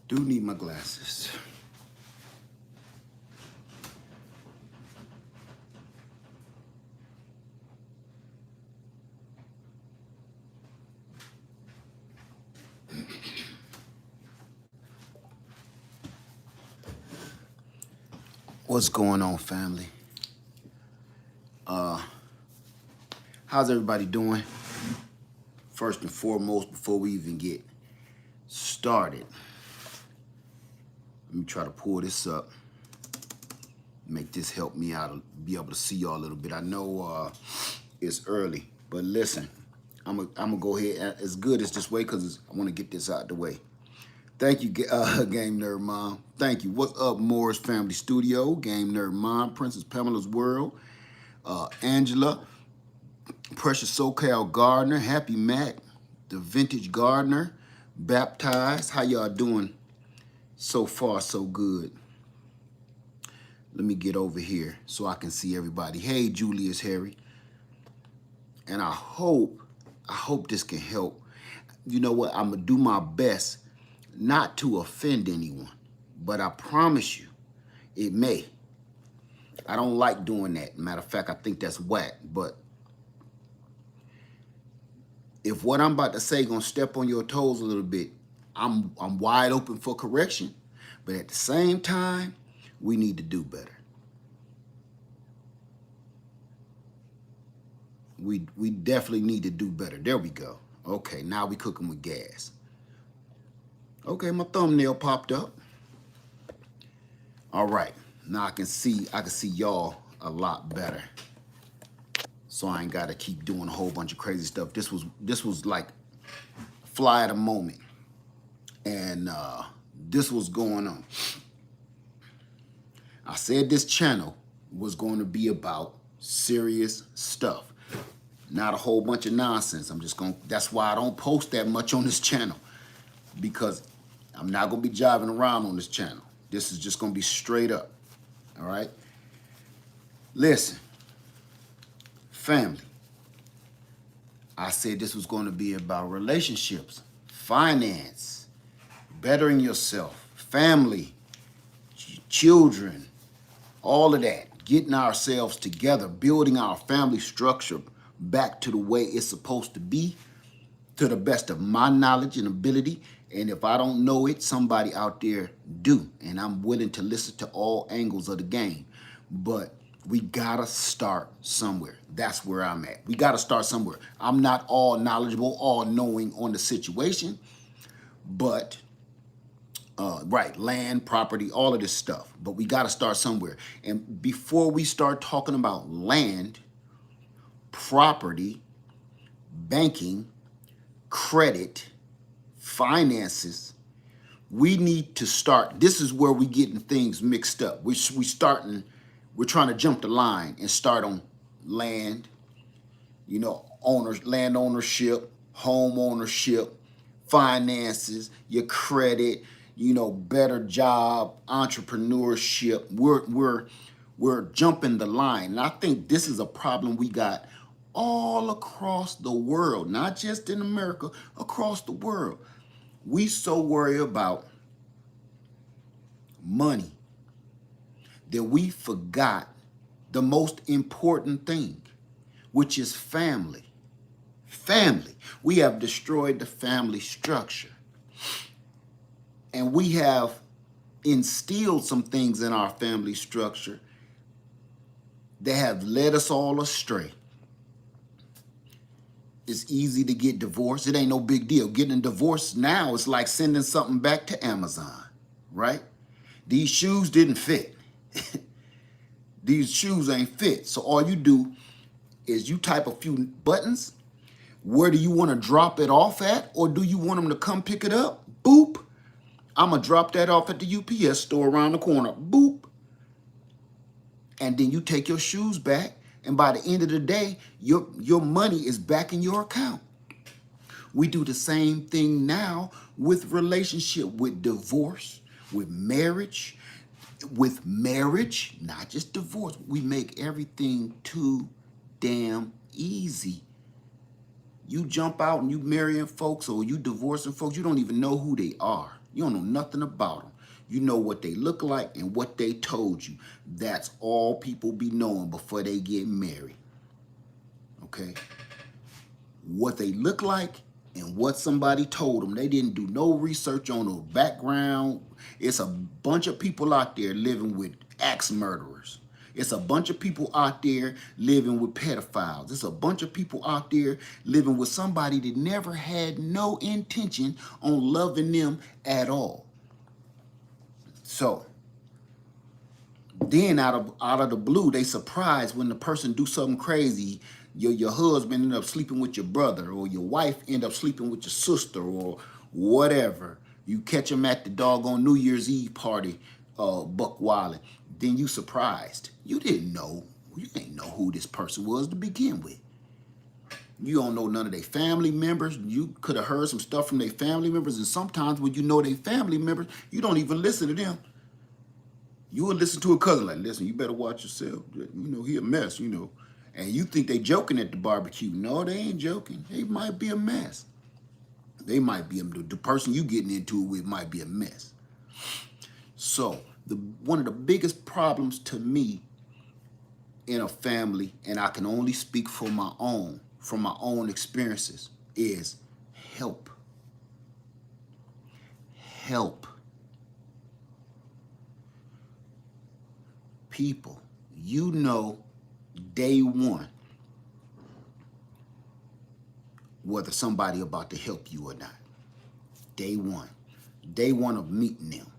Do need my glasses. What's going on, family? How's everybody doing? First and foremost, before we even get started, let me try to pull this up. Make this help me out, be able to see y'all a little bit. I know it's early, but listen, I'm gonna go ahead as good as this way because I want to get this out the way. Thank you, Game Nerd Mom. Thank you. What's up, Moore's Family Studio, Game Nerd Mom, Princess Pamela's World, Angela, Precious SoCal Gardner, Happy Mac, the Vintage Gardener, Baptized. How y'all doing? So far, so good. Let me get over here so I can see everybody. Hey, Julius Harry. And I hope this can help. You know what? I'm gonna do my best not to offend anyone, but I promise you, it may. I don't like doing that. Matter of fact, I think that's whack. But if what I'm about to say gonna step on your toes a little bit, I'm wide open for correction. But at the same time, we need to do better. We definitely need to do better. There we go. Okay, now we cooking with gas. Okay, my thumbnail popped up. All right, now I can see y'all a lot better. So I ain't gotta keep doing a whole bunch of crazy stuff. This was like fly at a moment. And this was going on. I said this channel was going to be about serious stuff. Not a whole bunch of nonsense. That's why I don't post that much on this channel. Because I'm not gonna be jiving around on this channel. This is just gonna be straight up. All right? Listen, family. I said this was gonna be about relationships, finance, bettering yourself, family, children, all of that. Getting ourselves together, building our family structure back to the way it's supposed to be, to the best of my knowledge and ability. And if I don't know it, somebody out there do. And I'm willing to listen to all angles of the game. But we gotta start somewhere. That's where I'm at. We gotta start somewhere. I'm not all knowledgeable, all knowing on the situation, but right, land, property, all of this stuff. But we gotta start somewhere. And before we start talking about land, property, banking, credit, finances, we need to start. This is where we getting things mixed up. We're trying to jump the line and start on land, land ownership, home ownership, finances, your credit, better job, entrepreneurship. We're jumping the line. And I think this is a problem we got all across the world, not just in America, across the world. We so worry about money that we forgot the most important thing, which is family. Family. We have destroyed the family structure. And we have instilled some things in our family structure that have led us all astray. It's easy to get divorced. It ain't no big deal. Getting divorced now is like sending something back to Amazon, right? These shoes didn't fit. These shoes ain't fit. So all you do is you type a few buttons. Where do you want to drop it off at? Or do you want them to come pick it up? Boop. I'm going to drop that off at the UPS store around the corner. Boop. And then you take your shoes back. And by the end of the day, your money is back in your account. We do the same thing now with relationship, with divorce, with marriage. With marriage, not just divorce. We make everything too damn easy. You jump out and you marrying folks or you divorcing folks, you don't even know who they are. You don't know nothing about them. You know what they look like and what they told you. That's all people be knowing before they get married. Okay? What they look like and what somebody told them. They didn't do no research on the background. It's a bunch of people out there living with axe murderers. It's a bunch of people out there living with pedophiles. It's a bunch of people out there living with somebody that never had no intention on loving them at all. So then out of the blue, they surprised when the person do something crazy. Your husband end up sleeping with your brother, or your wife end up sleeping with your sister, or whatever. You catch them at the doggone New Year's Eve party, buck wilding. Then you surprised. You didn't know. You didn't know who this person was to begin with. You don't know none of their family members. You could have heard some stuff from their family members, and sometimes when you know their family members, you don't even listen to them. You would listen to a cousin like, listen, you better watch yourself. You know, he a mess, you know. And you think they joking at the barbecue. No, they ain't joking. They might be a mess. They might be, the person you getting into it with might be a mess. So, one of the biggest problems to me in a family, and I can only speak from my own experiences, is help. Help. People, you know day one whether somebody about to help you or not. Day one. Day one of meeting them.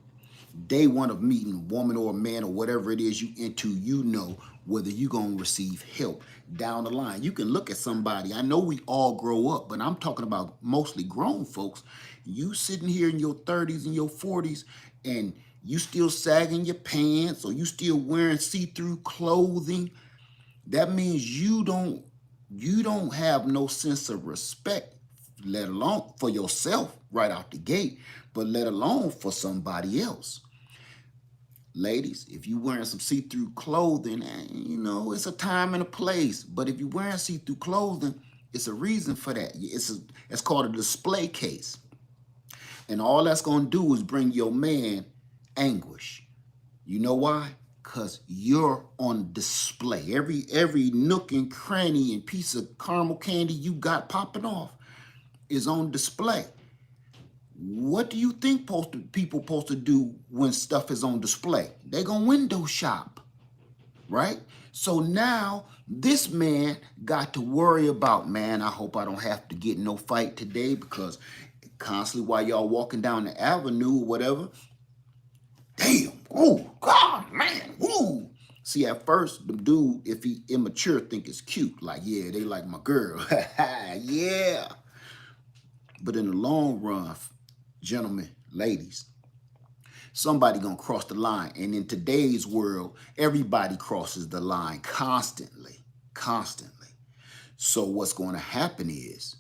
Day one of meeting a woman or a man or whatever it is you into, you know whether you're going to receive help down the line. You can look at somebody. I know we all grow up, but I'm talking about mostly grown folks. You sitting here in your 30s and your 40s and you still sagging your pants, or you still wearing see-through clothing. That means you don't have no sense of respect, let alone for yourself right out the gate, but let alone for somebody else. Ladies, if you wearing some see-through clothing, you know, it's a time and a place. But if you wearing see-through clothing, it's a reason for that. It's called a display case. And all that's going to do is bring your man anguish. You know why? Because you're on display. Every nook and cranny and piece of caramel candy you got popping off is on display. What do you think people supposed to do when stuff is on display? They gonna window shop, right? So now this man got to worry about, man, I hope I don't have to get in no fight today, because constantly while y'all walking down the avenue or whatever, damn, oh, God, man, woo. See, at first, the dude, if he immature, think it's cute. Like, yeah, they like my girl. Yeah. But in the long run, gentlemen, ladies, somebody gonna cross the line. And in today's world, everybody crosses the line constantly. So what's gonna happen is,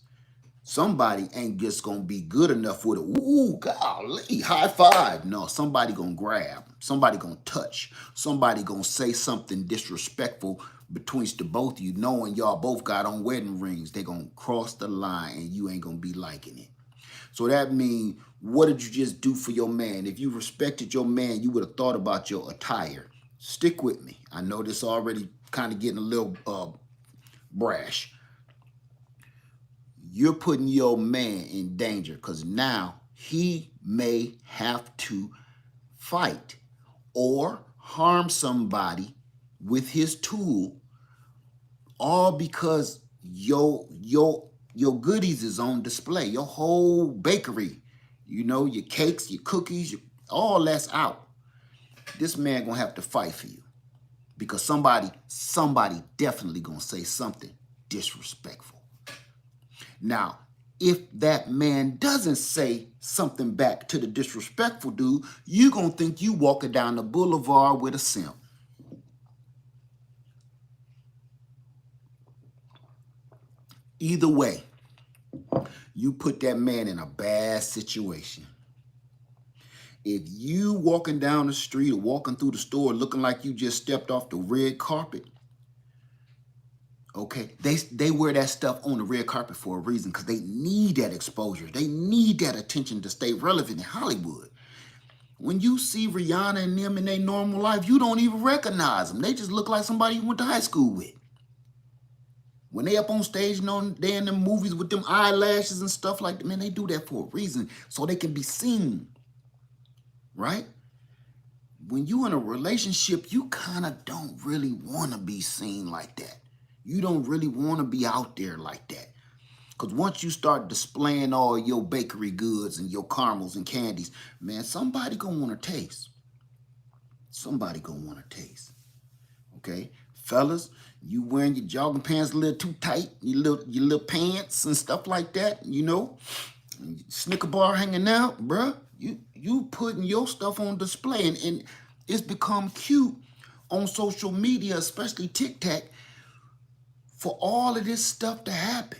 somebody ain't just gonna be good enough with it. Ooh, golly, high five. No, somebody gonna grab, somebody gonna touch, somebody gonna say something disrespectful betwixt the both of you, knowing y'all both got on wedding rings. They gonna cross the line and you ain't gonna be liking it. So that means, what did you just do for your man? If you respected your man, you would have thought about your attire. Stick with me. I know this already kind of getting a little brash. You're putting your man in danger, because now he may have to fight or harm somebody with his tool, all because your goodies is on display. Your whole bakery, you know, your cakes, your cookies, all that's out. This man gonna have to fight for you, because somebody definitely gonna say something disrespectful. Now, if that man doesn't say something back to the disrespectful dude, you gonna think you walking down the boulevard with a simp. Either way, you put that man in a bad situation. If you walking down the street or walking through the store looking like you just stepped off the red carpet, Okay, they wear that stuff on the red carpet for a reason, because they need that exposure. They need that attention to stay relevant in Hollywood. When you see Rihanna and them in their normal life, you don't even recognize them. They just look like somebody you went to high school with. When they up on stage, they in them movies with them eyelashes and stuff like that, man, they do that for a reason, so they can be seen, right? When you in a relationship, you kind of don't really want to be seen like that. You don't really want to be out there like that. Because once you start displaying all your bakery goods and your caramels and candies, man, somebody gonna want to taste. Somebody gonna want to taste. Okay? Fellas, you wearing your jogging pants a little too tight, your little pants and stuff like that, you know? Snicker bar hanging out, bruh. You putting your stuff on display, and it's become cute on social media, especially TikTok, for all of this stuff to happen.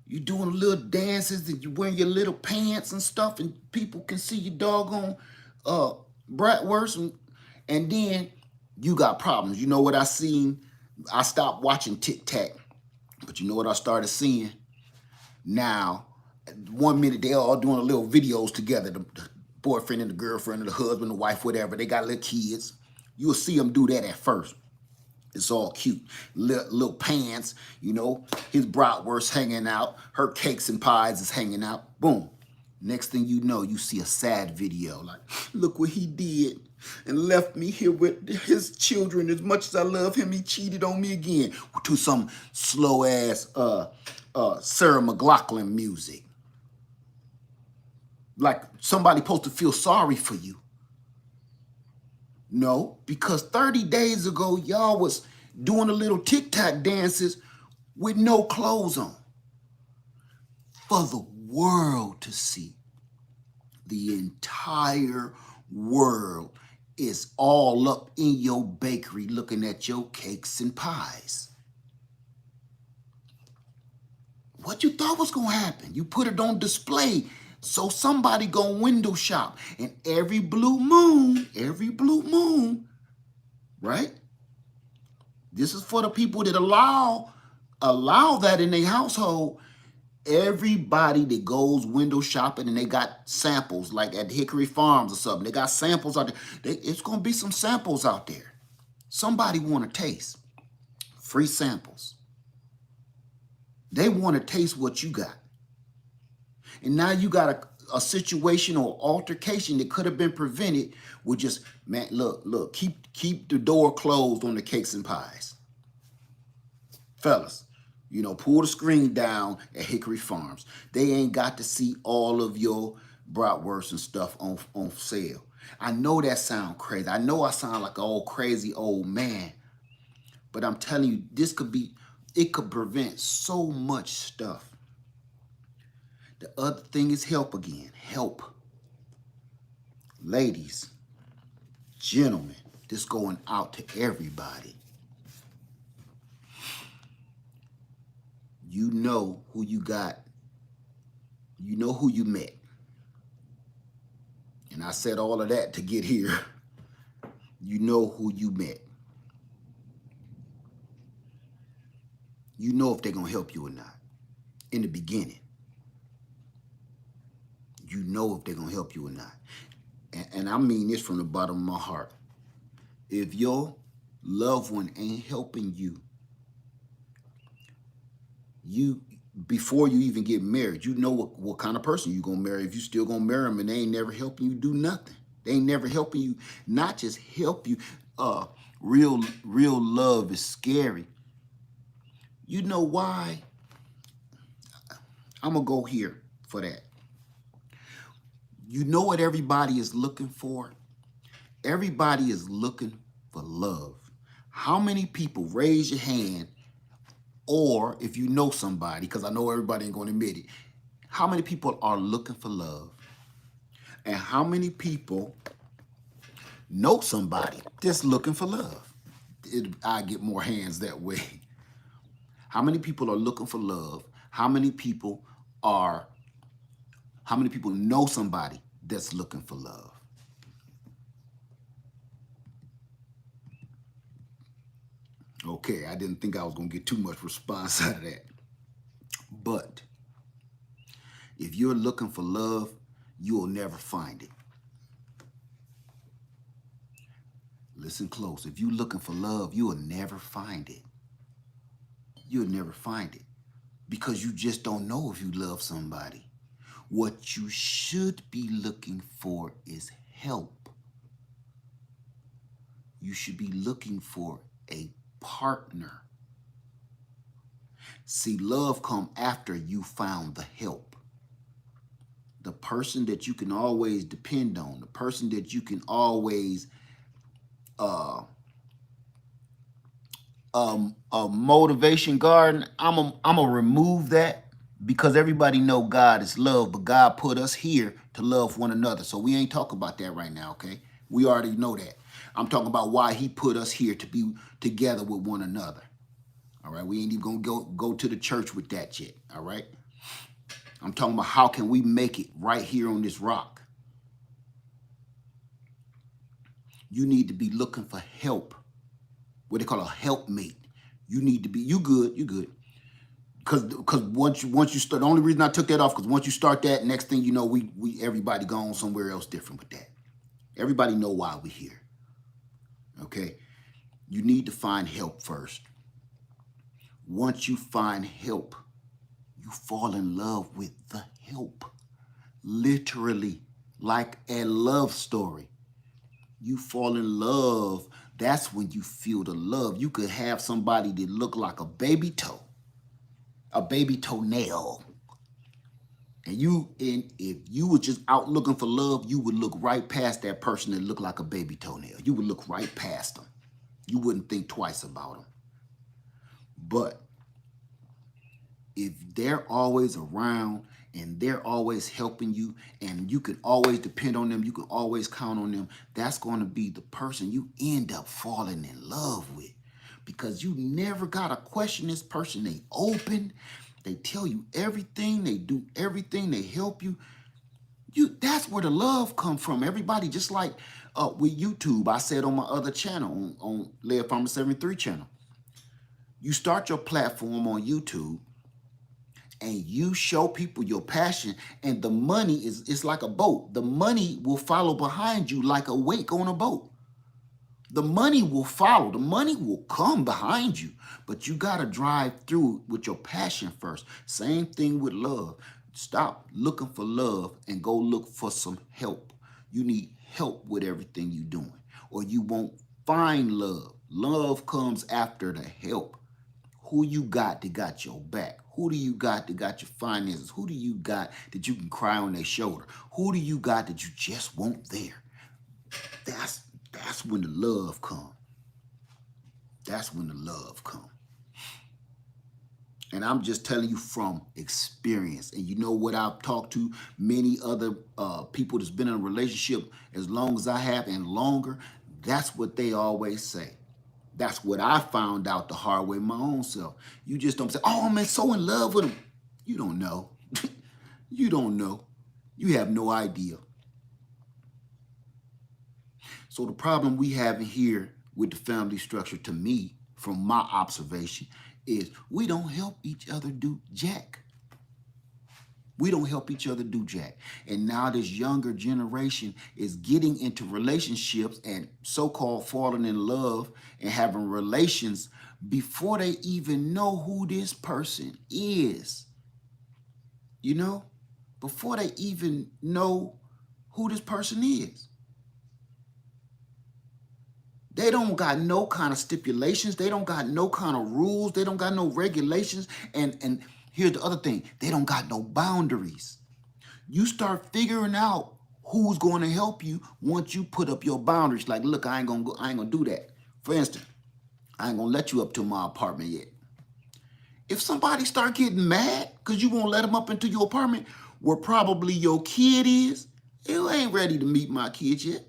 You doing little dances and you wearing your little pants and stuff, and people can see your doggone bratwurst, and then you got problems. You know what I seen? I stopped watching TikTok, but you know what I started seeing? Now, 1 minute they all doing little videos together, the boyfriend and the girlfriend, or the husband, the wife, whatever. They got little kids. You'll see them do that at first. It's all cute. Little pants, you know, his bratwurst hanging out, her cakes and pies is hanging out. Boom. Next thing you know, you see a sad video like, look what he did and left me here with his children. As much as I love him, he cheated on me again. To some slow ass Sarah McLachlan music. Like somebody supposed to feel sorry for you. No, because 30 days ago, y'all was doing a little TikTok dances with no clothes on. For the world to see. The entire world is all up in your bakery looking at your cakes and pies. What you thought was gonna happen? You put it on display, so somebody gonna window shop. And every blue moon, right? This is for the people that allow that in their household. Everybody that goes window shopping and they got samples, like at Hickory Farms or something, they got samples out there. It's gonna be some samples out there. Somebody want to taste. Free samples. They want to taste what you got. And now you got a situation or altercation that could have been prevented with just, man, look, keep the door closed on the cakes and pies. Fellas, you know, pull the screen down at Hickory Farms. They ain't got to see all of your bratwurst and stuff on sale. I know that sound crazy. I know I sound like an old crazy old man. But I'm telling you, it could prevent so much stuff. The other thing is help again. Help. Ladies, gentlemen, this going out to everybody. You know who you got. You know who you met. And I said all of that to get here. You know who you met. You know if they're going to help you or not. In the beginning. You know if they're going to help you or not. And I mean this from the bottom of my heart. If your loved one ain't helping you, before you even get married, you know what kind of person you gonna marry. If you still gonna marry them and they ain't never helping you do nothing. They ain't never helping you, not just help you. Real love is scary. You know why? I'm gonna go here for that. You know what everybody is looking for? Everybody is looking for love. How many people, raise your hand, or if you know somebody, because I know everybody ain't going to admit it, how many people are looking for love? And how many people know somebody that's looking for love? I get more hands that way. How many people are looking for love? How many people know somebody that's looking for love? Okay, I didn't think I was going to get too much response out of that. But if you're looking for love, you will never find it. Listen close. If you're looking for love, you will never find it. You'll never find it because you just don't know if you love somebody. What you should be looking for is help. You should be looking for a partner. See, love come after you found the help. The person that you can always depend on, the person that you can always a motivation garden. I'm a remove that because everybody know God is love, but God put us here to love one another. So we ain't talking about that right now, okay? We already know that. I'm talking about why he put us here to be together with one another. All right, we ain't even gonna go to the church with that yet. All right, I'm talking about how can we make it right here on this rock. You need to be looking for help. What they call a helpmate. You need to be, you good. Because once you start, the only reason I took that off, because once you start that, next thing you know, we everybody gone somewhere else different with that. Everybody know why we here. Okay? You need to find help first. Once you find help, you fall in love with the help. Literally, like a love story. You fall in love, that's when you feel the love. You could have somebody that look like a baby toenail. And if you were just out looking for love, you would look right past that person that looked like a baby toenail. You would look right past them. You wouldn't think twice about them. But if they're always around and they're always helping you and you can always depend on them, you can always count on them, that's going to be the person you end up falling in love with. Because you never got to question this person. They open, they tell you everything, they do everything, they help you. That's where the love come from. Everybody, just like with YouTube, I said on my other channel, on Laird Farmer 73 channel, you start your platform on YouTube and you show people your passion, and the money is like a boat. The money will follow behind you like a wake on a boat. The money will follow. The money will come behind you, but you got to drive through with your passion first. Same thing with love. Stop looking for love and go look for some help. You need help with everything you're doing, or you won't find love. Love comes after the help. Who you got that got your back? Who do you got that got your finances? Who do you got that you can cry on their shoulder? Who do you got that you just want there? That's when the love come. That's when the love come. And I'm just telling you from experience. And you know what? I've talked to many other people that's been in a relationship as long as I have and longer. That's what they always say. That's what I found out the hard way my own self. You just don't say, oh, man, so in love with him. You don't know. You don't know. You have no idea. So the problem we have here with the family structure, to me, from my observation, is we don't help each other do jack. We don't help each other do jack. And now this younger generation is getting into relationships and so-called falling in love and having relations before they even know who this person is. You know? Before they even know who this person is. They don't got no kind of stipulations. They don't got no kind of rules. They don't got no regulations. And here's the other thing. They don't got no boundaries. You start figuring out who's going to help you once you put up your boundaries. Like, look, I ain't gonna do that. For instance, I ain't gonna let you up to my apartment yet. If somebody start getting mad because you won't let them up into your apartment where probably your kid is, you ain't ready to meet my kids yet.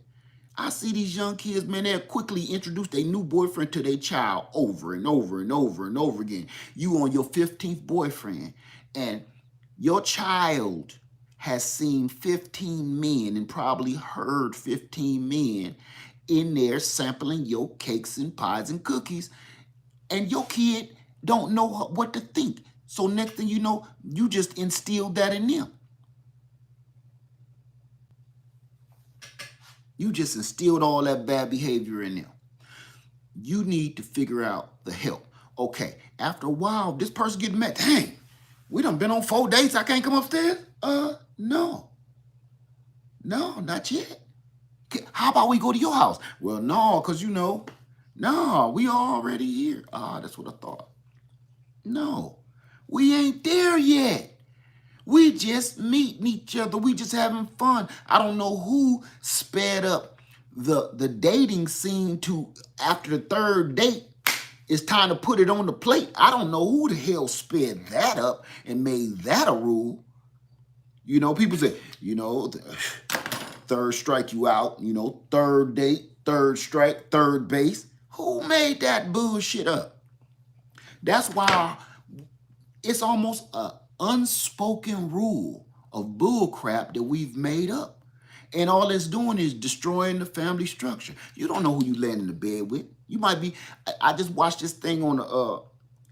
I see these young kids, man, they'll quickly introduce their new boyfriend to their child over and over and over and over again. You on your 15th boyfriend, and your child has seen 15 men and probably heard 15 men in there sampling your cakes and pies and cookies. And your kid don't know what to think. So next thing you know, you just instilled that in them. You just instilled all that bad behavior in them. You need to figure out the help. Okay, after a while, this person getting mad. Dang, we done been on 4 dates. I can't come upstairs? No. No, not yet. How about we go to your house? Well, no, because no, we already here. That's what I thought. No, we ain't there yet. We just meeting each other. We just having fun. I don't know who sped up the dating scene to after the 3rd date. It's time to put it on the plate. I don't know who the hell sped that up and made that a rule. People say, 3rd strike you out, 3rd date, 3rd strike, 3rd base. Who made that bullshit up? That's why it's almost an unspoken rule of bullcrap that we've made up. And all it's doing is destroying the family structure. You don't know who you laying in the bed with. You might be, I just watched this thing on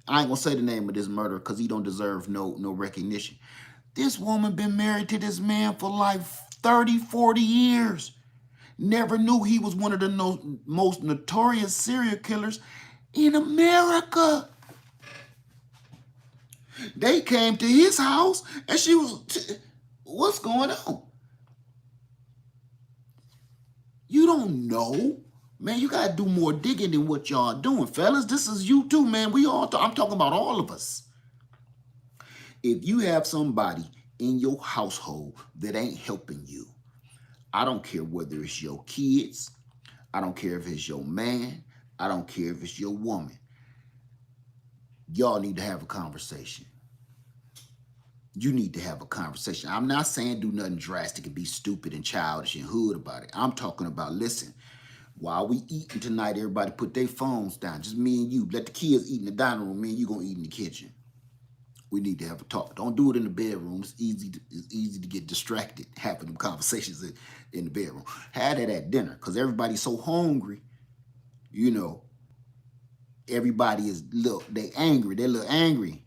I ain't gonna say the name of this murderer because he don't deserve no recognition. This woman been married to this man for like 30, 40 years. Never knew he was one of the most notorious serial killers in America. They came to his house and she was, what's going on? You don't know. Man, you got to do more digging than what y'all doing. Fellas, this is you too, man. I'm talking about all of us. If you have somebody in your household that ain't helping you, I don't care whether it's your kids, I don't care if it's your man, I don't care if it's your woman. Y'all need to have a conversation. You need to have a conversation. I'm not saying do nothing drastic and be stupid and childish and hood about it. I'm talking about, listen, while we eating tonight, everybody put their phones down. Just me and you. Let the kids eat in the dining room. Me and you gonna eat in the kitchen. We need to have a talk. Don't do it in the bedroom. It's easy to get distracted having them conversations in the bedroom. Have it at dinner because everybody's so hungry. Everybody is they angry. They're a little angry,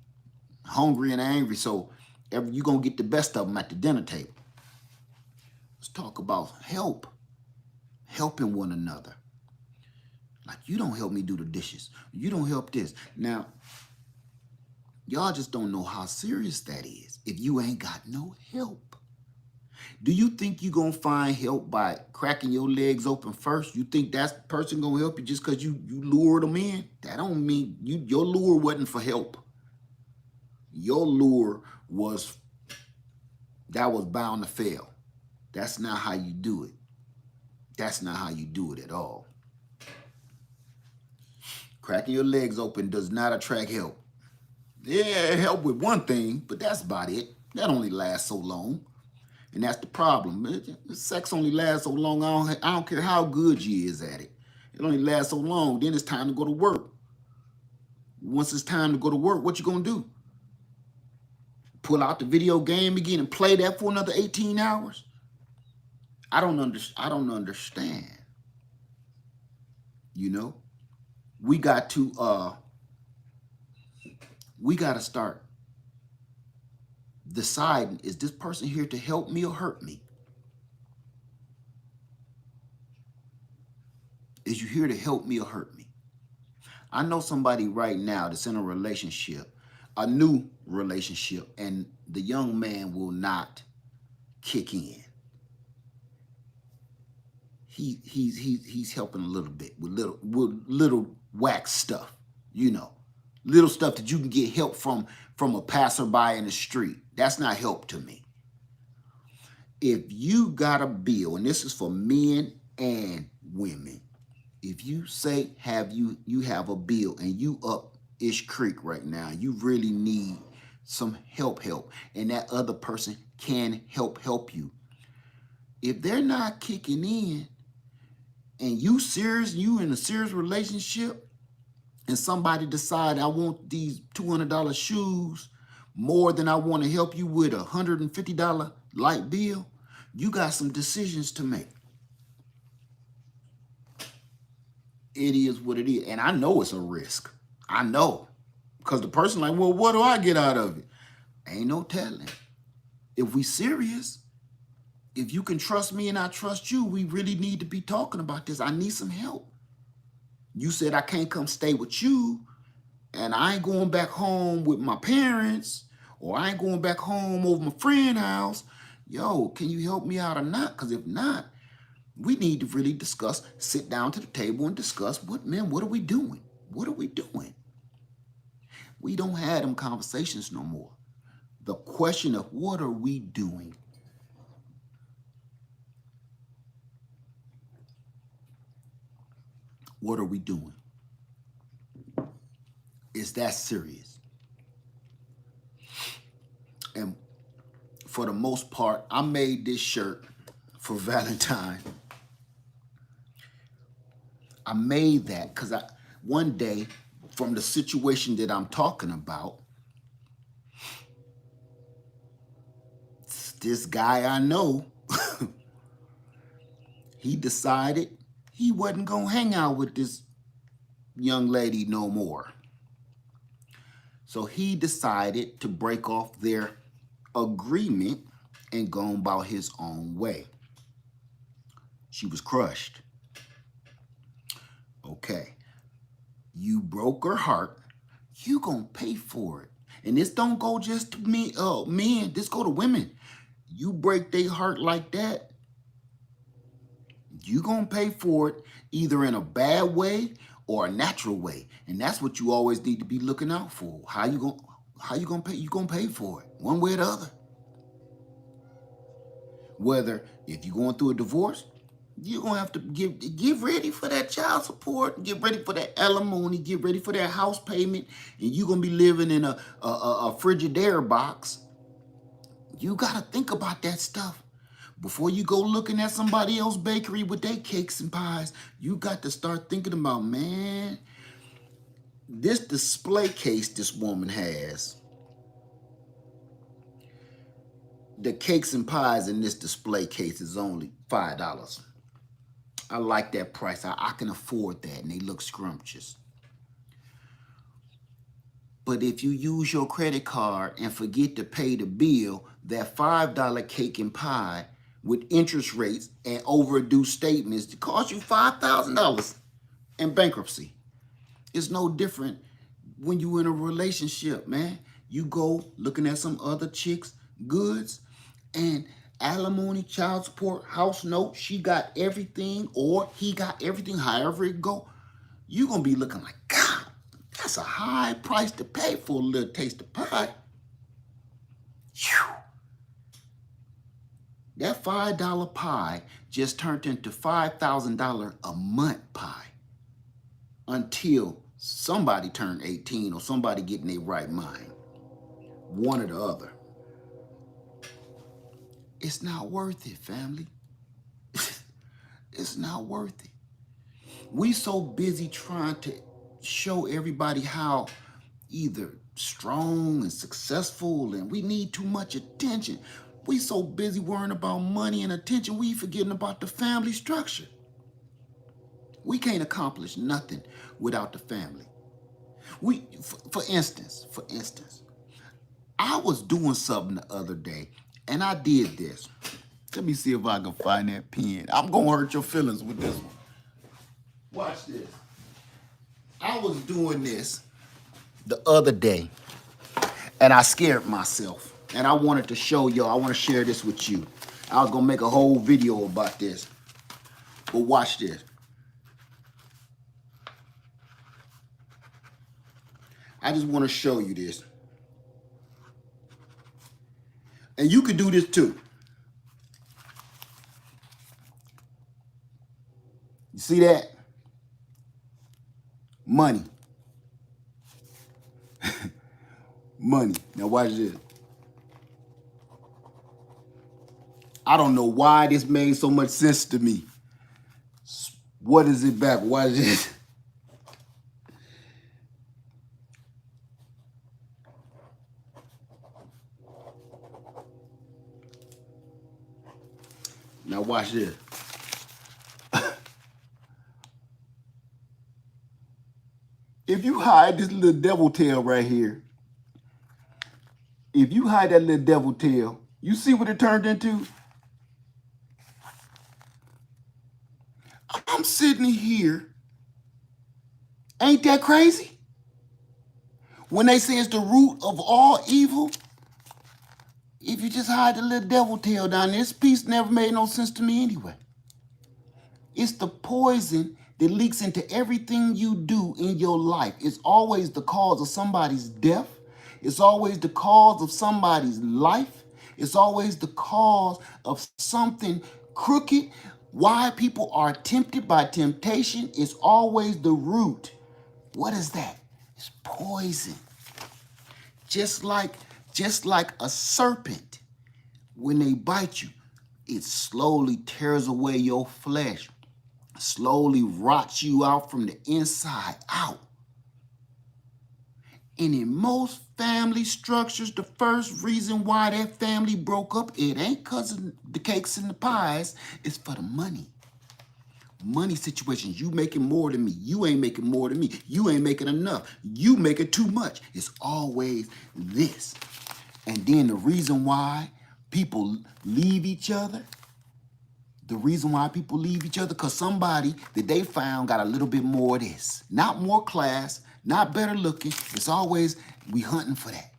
hungry and angry. So you're gonna get the best of them at the dinner table. Let's talk about helping one another. Like, you don't help me do the dishes. You don't help this. Now, y'all just don't know how serious that is if you ain't got no help. Do you think you're going to find help by cracking your legs open first? You think that person going to help you just because you lured them in? That don't mean your lure wasn't for help. Your lure was bound to fail. That's not how you do it. That's not how you do it at all. Cracking your legs open does not attract help. Yeah, help with one thing, but that's about it. That only lasts so long. And that's the problem. Sex only lasts so long. I don't care how good you is at it. It only lasts so long. Then it's time to go to work. Once it's time to go to work, what you gonna do? Pull out the video game again and play that for another 18 hours? I don't understand. We got to start deciding, is this person here to help me or hurt me? Is you here to help me or hurt me? I know somebody right now that's in a relationship, a new relationship, and the young man will not kick in. He's helping a little bit with little wax stuff, little stuff that you can get help from a passerby in the street. That's not help to me. If you got a bill, and this is for men and women, if you say you have a bill and you up Ish Creek right now, you really need some help, and that other person can help you. If they're not kicking in, and you in a serious relationship, and somebody decide, I want these $200 shoes more than I want to help you with a $150 light bill, you got some decisions to make. It is what it is. And I know it's a risk. I know. Because the person like, well, what do I get out of it? Ain't no telling. If we serious, if you can trust me and I trust you, we really need to be talking about this. I need some help. You said I can't come stay with you, and I ain't going back home with my parents, or I ain't going back home over my friend's house. Yo, can you help me out or not? Because if not, we need to really discuss, sit down to the table and discuss what are we doing? What are we doing? We don't have them conversations no more. The question of what are we doing? What are we doing? Is that serious? And for the most part, I made this shirt for Valentine. I made that because one day, from the situation that I'm talking about, this guy I know, he decided he wasn't going to hang out with this young lady no more. So he decided to break off their agreement and go about his own way. She was crushed. Okay. You broke her heart. You gonna pay for it. And this don't go just to men. This go to women. You break their heart like that, you gonna pay for it either in a bad way or a natural way. And that's what you always need to be looking out for. How you gonna pay? You gonna pay for it one way or the other. Whether if you're going through a divorce, you're gonna have to get ready for that child support, get ready for that alimony, get ready for that house payment, and you're gonna be living in a Frigidaire box. You gotta think about that stuff. Before you go looking at somebody else's bakery with their cakes and pies, you got to start thinking about, man, this display case this woman has, the cakes and pies in this display case is only $5. I like that price. I can afford that, and they look scrumptious. But if you use your credit card and forget to pay the bill, that $5 cake and pie with interest rates and overdue statements to cost you $5,000 in bankruptcy. It's no different when you in a relationship, man. You go looking at some other chick's goods and alimony, child support, house note, she got everything or he got everything, however it go. You're going to be looking like, God, that's a high price to pay for a little taste of pie. Whew. That $5 pie just turned into $5,000 a month pie until somebody turned 18 or somebody get in their right mind. One or the other. It's not worth it, family. It's not worth it. We so busy trying to show everybody how either strong and successful, and we need too much attention. We so busy worrying about money and attention, we forgetting about the family structure. We can't accomplish nothing without the family. For instance, I was doing something the other day, and I did this. Let me see if I can find that pen. I'm gonna hurt your feelings with this one. Watch this. I was doing this the other day, and I scared myself. And I wanted to show y'all, I want to share this with you. I was gonna make a whole video about this. But watch this. I just want to show you this. And you can do this too. You see that? Money. Money. Now watch this. I don't know why this made so much sense to me. What is it back? Watch this. Now watch this. If you hide this little devil tail right here, if you hide that little devil tail, you see what it turned into? I'm sitting here. Ain't that crazy? When they say it's the root of all evil, if you just hide the little devil tail down there, this piece never made no sense to me anyway. It's the poison that leaks into everything you do in your life. It's always the cause of somebody's death. It's always the cause of somebody's life. It's always the cause of something crooked. Why people are tempted by temptation is always the root. What is that? It's poison. Just like a serpent, when they bite you, it slowly tears away your flesh, slowly rots you out from the inside out. And in most family structures, the first reason why that family broke up, it ain't because of the cakes and the pies, it's for the money. Money situations. You making more than me. You ain't making more than me. You ain't making enough. You making too much. It's always this. And then the reason why people leave each other, because somebody that they found got a little bit more of this. Not more class, not better looking. It's always, we hunting for that.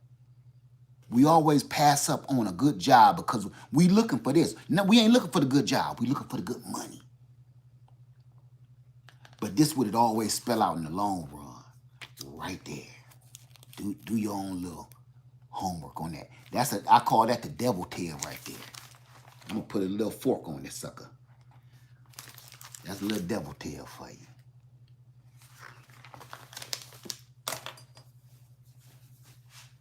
We always pass up on a good job because we looking for this. No, we ain't looking for the good job. We looking for the good money. But this would it always spell out in the long run. Right there. Do your own little homework on that. I call that the devil tail right there. I'm gonna put a little fork on this sucker. That's a little devil tail for you.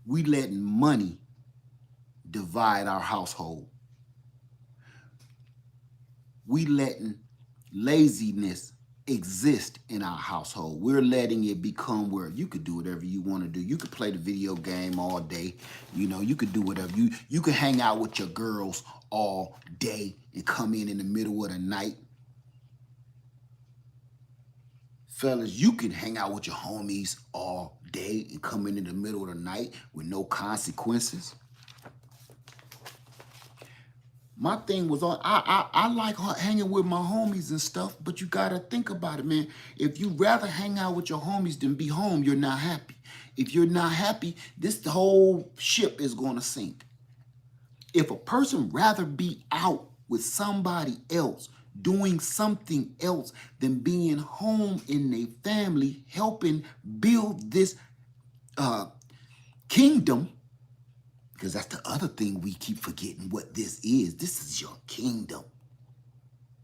We letting money divide our household. We letting laziness exist in our household. We're letting it become where you could do whatever you want to do. You could play the video game all day. You could do whatever. You could hang out with your girls all day and come in the middle of the night. Fellas, you can hang out with your homies all day and come in the middle of the night with no consequences. My thing was I like hanging with my homies and stuff, but you gotta think about it, man. If you rather hang out with your homies than be home, you're not happy. If you're not happy, the whole ship is gonna sink. If a person rather be out with somebody else, doing something else than being home in their family, helping build this kingdom, because that's the other thing we keep forgetting what this is. This is your kingdom.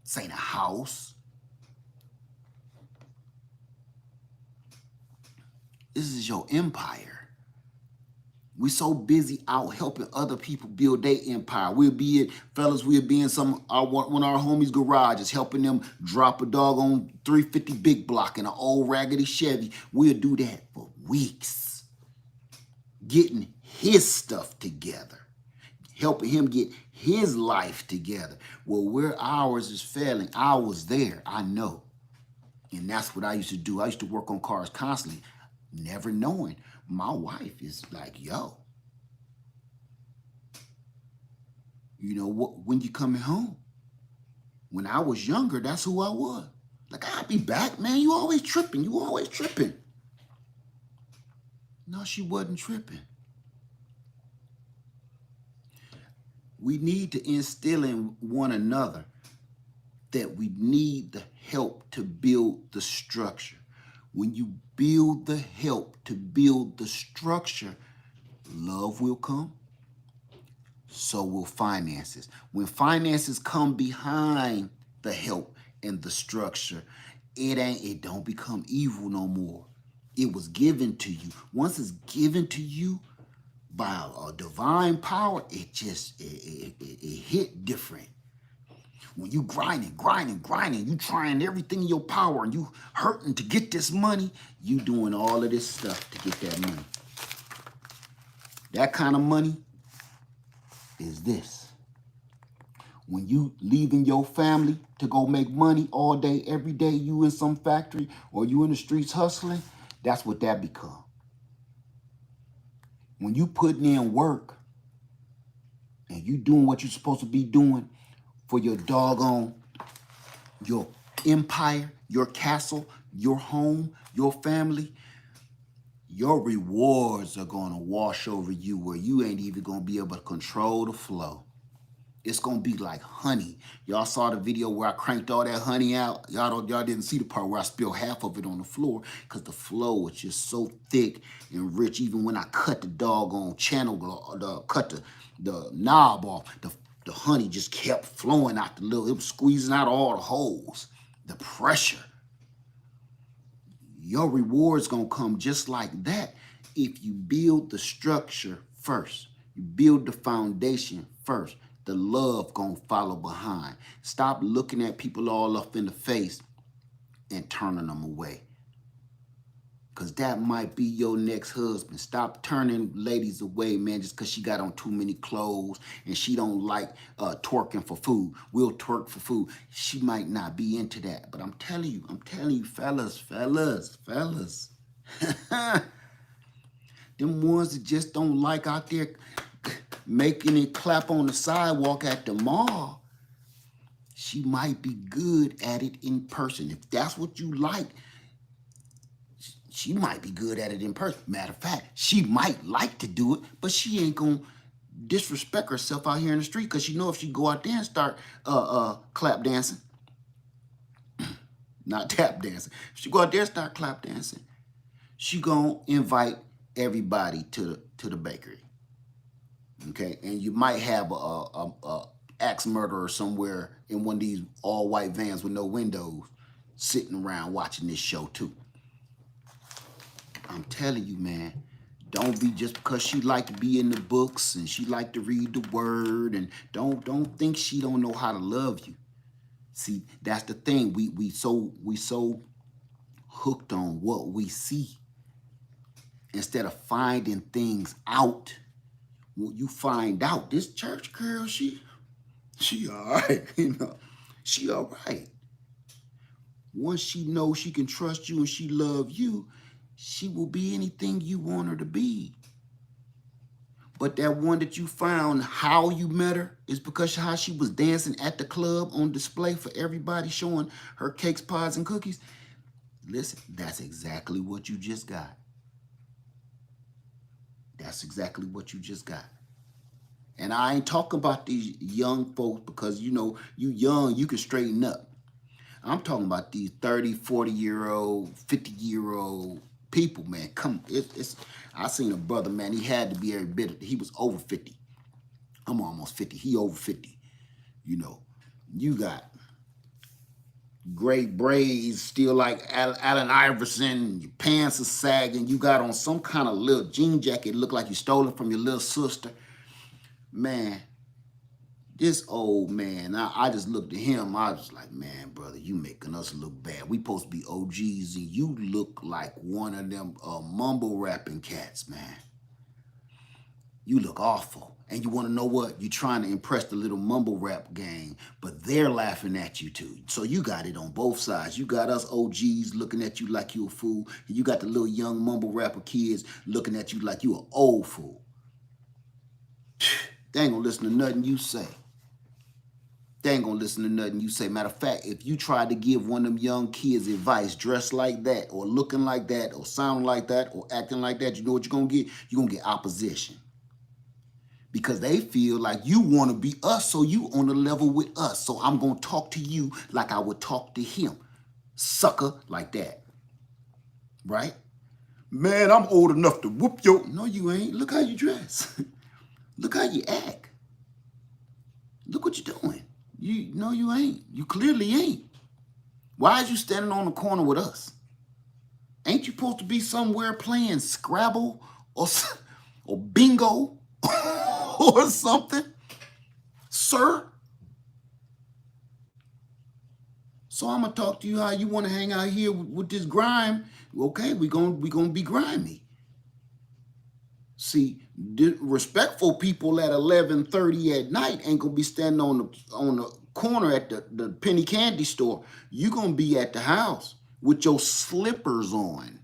This ain't a house. This is your empire. We so busy out helping other people build their empire. We'll be in one of our homies' garages, helping them drop a doggone 350 big block in an old raggedy Chevy. We'll do that for weeks. Getting his stuff together, helping him get his life together. Well, where ours is failing, I was there, I know. And that's what I used to do. I used to work on cars constantly, never knowing my wife is like, yo, when you coming home? When I was younger, that's who I was. Like, I'll be back, man. You always tripping. No, she wasn't tripping. We need to instill in one another that we need the help to build the structure. When you build the help to build the structure, love will come. So will finances. When finances come behind the help and the structure, it don't become evil no more. It was given to you. Once it's given to you by a divine power, it hit different. When you grinding, you trying everything in your power and you hurting to get this money, you doing all of this stuff to get that money. That kind of money is this. When you leaving your family to go make money all day, every day, you in some factory or you in the streets hustling, That's what that become. When you putting in work and you doing what you're supposed to be doing for your doggone, your empire, your castle, your home, your family, your rewards are going to wash over you where you ain't even going to be able to control the flow. It's going to be like honey. Y'all saw the video where I cranked all that honey out. Y'all didn't see the part where I spilled half of it on the floor because the flow was just so thick and rich. Even when I cut the doggone channel, cut the knob off, the honey just kept flowing out the little, it was squeezing out all the holes. The pressure. Your reward's going to come just like that if you build the structure first. You build the foundation first. The love going to follow behind. Stop looking at people all up in the face and turning them away. Because that might be your next husband. Stop turning ladies away, man, just because she got on too many clothes and she don't like twerking for food. We'll twerk for food. She might not be into that. But I'm telling you, fellas. Them ones that just don't like out there making it clap on the sidewalk at the mall, she might be good at it in person. If that's what you like, she might be good at it in person. Matter of fact, she might like to do it, but she ain't gonna disrespect herself out here in the street because she know if she go out there and start clap dancing, not tap dancing, if she go out there and start clap dancing, she gonna invite everybody to the bakery. Okay, and you might have a axe murderer somewhere in one of these all white vans with no windows sitting around watching this show too. I'm telling you, man, don't be just because she like to be in the books and she like to read the word, and don't think she don't know how to love you. See, that's the thing. We so hooked on what we see instead of finding things out. When you find out this church girl, she all right, she all right. Once she knows she can trust you and she love you, she will be anything you want her to be. But that one that you found, how you met her, is because how she was dancing at the club on display for everybody, showing her cakes, pies, and cookies. Listen, that's exactly what you just got. That's exactly what you just got. And I ain't talking about these young folks because, you young, you can straighten up. I'm talking about these 30, 40-year-old, 50-year-old people, man. I seen a brother, man, he had to be every bit, he was over 50. I'm almost 50. He over 50. You got great braids, still like Allen Iverson, your pants are sagging, you got on some kind of little jean jacket, look like you stole it from your little sister. Man, this old man, I just looked at him, I was like, man, brother, you making us look bad. We supposed to be OGs, and you look like one of them mumble rapping cats, man. You look awful. And you want to know what? You're trying to impress the little mumble rap gang, but they're laughing at you too. So you got it on both sides. You got us OGs looking at you like you a fool, and you got the little young mumble rapper kids looking at you like you an old fool. They ain't gonna listen to nothing you say. They ain't gonna listen to nothing you say. Matter of fact, if you try to give one of them young kids advice dressed like that, or looking like that, or sounding like that, or acting like that, you know what you're gonna get? You're gonna get opposition. Because they feel like you want to be us, so you on the level with us. So I'm going to talk to you like I would talk to him. Sucker, like that. Right? Man, I'm old enough to whoop your... No, you ain't. Look how you dress. Look how you act. Look what you're doing. No, you ain't. You clearly ain't. Why is you standing on the corner with us? Ain't you supposed to be somewhere playing Scrabble or bingo? Or something, sir? So I'm gonna talk to you how you want to hang out here with this grime. Okay, we gonna be grimy. See, respectful people at 11:30 at night ain't gonna be standing on the corner at the penny candy store. You gonna be at the house with your slippers on.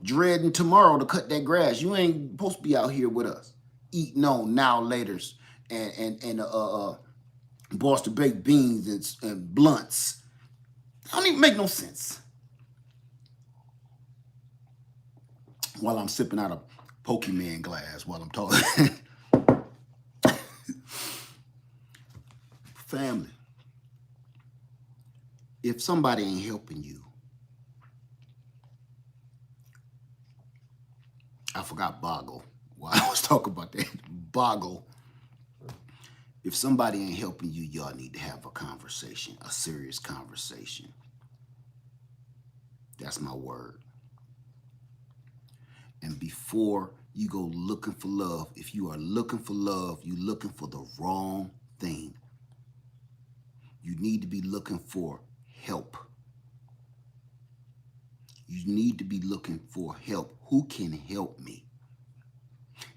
dreading tomorrow to cut that grass. You ain't supposed to be out here with us eating on now laters and Boston baked beans and blunts. Don't even make no sense. While I'm sipping out a Pokemon glass while I'm talking. Family, if somebody ain't helping you, I forgot boggle. While I was talking about that, boggle. If somebody ain't helping you, y'all need to have a conversation, a serious conversation. That's my word. And before you go looking for love, if you are looking for love, you're looking for the wrong thing. You need to be looking for help. You need to be looking for help. Who can help me?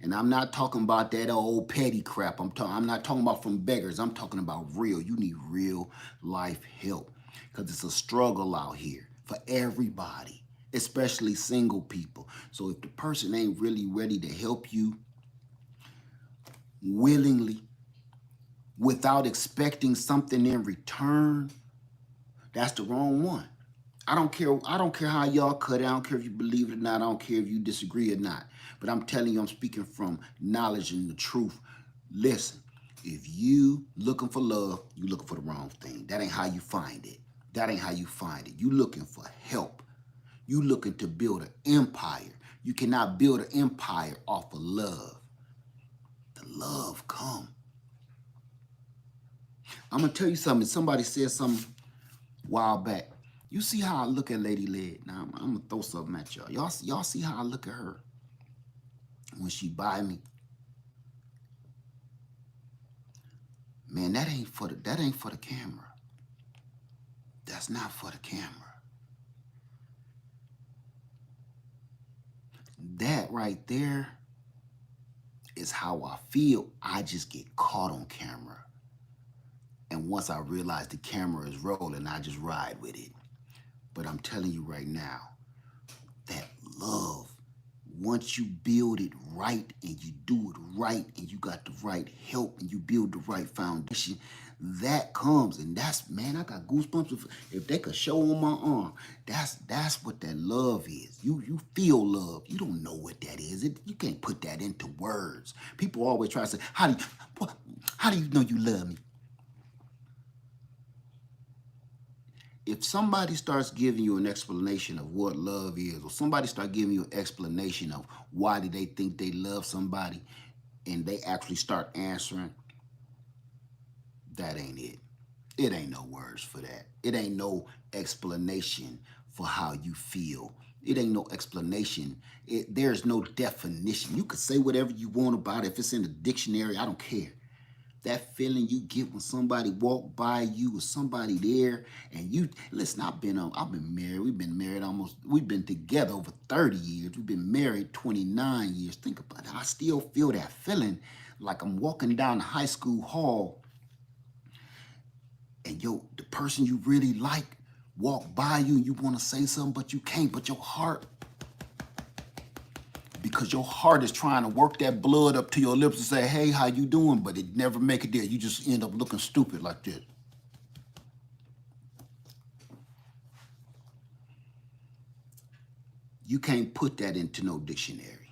And I'm not talking about that old petty crap. I'm not talking about from beggars. I'm talking about real. You need real life help because it's a struggle out here for everybody, especially single people. So if the person ain't really ready to help you willingly, without expecting something in return, that's the wrong one. I don't care how y'all cut it. I don't care if you believe it or not. I don't care if you disagree or not. But I'm telling you, I'm speaking from knowledge and the truth. Listen, if you looking for love, you looking for the wrong thing. That ain't how you find it. That ain't how you find it. You looking for help. You looking to build an empire. You cannot build an empire off of love. The love come. I'm going to tell you something. Somebody said something a while back. You see how I look at Lady Led? Now, I'm going to throw something at y'all. Y'all see how I look at her when she by me? Man, that ain't for the camera. That's not for the camera. That right there is how I feel. I just get caught on camera. And once I realize the camera is rolling, I just ride with it. But I'm telling you right now, that love, once you build it right and you do it right and you got the right help and you build the right foundation, that comes. And that's, man, I got goosebumps. If they could show on my arm, that's what that love is. You feel love. You don't know what that is. You can't put that into words. People always try to say, how do you know you love me? If somebody starts giving you an explanation of what love is, or somebody start giving you an explanation of why do they think they love somebody, and they actually start answering, that ain't it. It ain't no words for that. It ain't no explanation for how you feel. It ain't no explanation. There's no definition. You could say whatever you want about it. If it's in the dictionary, I don't care. That feeling you get when somebody walk by you or somebody there, and you listen. I've been married. We've been together over 30 years. We've been married 29 years. Think about it. I still feel that feeling like I'm walking down the high school hall, and the person you really like walk by you, and you want to say something, but you can't. But your heart. Because your heart is trying to work that blood up to your lips and say, hey, how you doing? But it never make it there. You just end up looking stupid like this. You can't put that into no dictionary.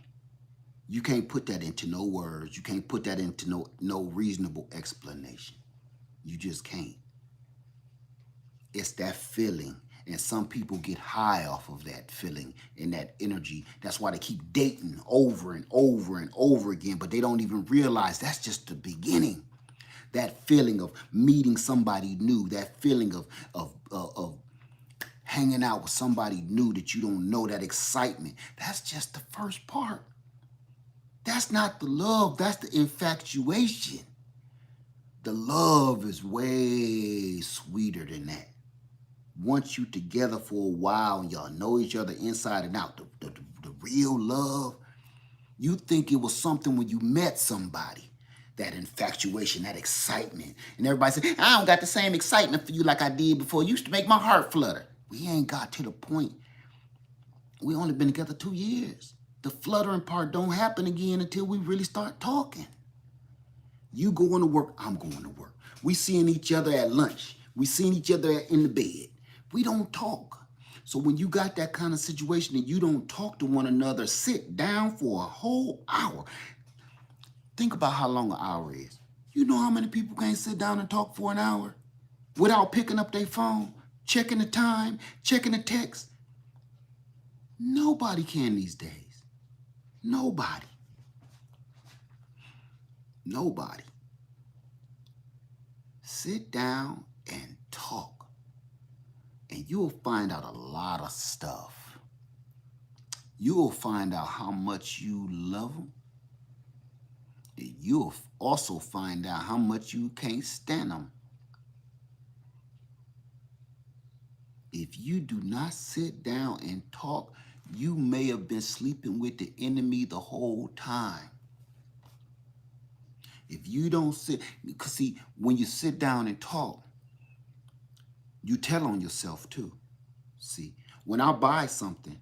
You can't put that into no words. You can't put that into no reasonable explanation. You just can't. It's that feeling. And some people get high off of that feeling and that energy. That's why they keep dating over and over and over again, but they don't even realize that's just the beginning. That feeling of meeting somebody new, that feeling of hanging out with somebody new that you don't know, that excitement, that's just the first part. That's not the love, that's the infatuation. The love is way sweeter than that. Once you together for a while and y'all know each other inside and out, the real love, you think it was something when you met somebody, that infatuation, that excitement. And everybody said, I don't got the same excitement for you like I did before. It used to make my heart flutter. We ain't got to the point We only been together 2 years. The fluttering part don't happen again until we really start talking. You going to work, I'm going to work. We seeing each other at lunch. We seeing each other in the bed. We don't talk. So when you got that kind of situation and you don't talk to one another, sit down for a whole hour. Think about how long an hour is. You know how many people can't sit down and talk for an hour without picking up their phone, checking the time, checking the text? Nobody can these days. Nobody. Nobody. Sit down and talk, and you'll find out a lot of stuff. You'll find out how much you love them. And you'll also find out how much you can't stand them. If you do not sit down and talk, you may have been sleeping with the enemy the whole time. If you don't sit, because see, when you sit down and talk, you tell on yourself too. See, when I buy something,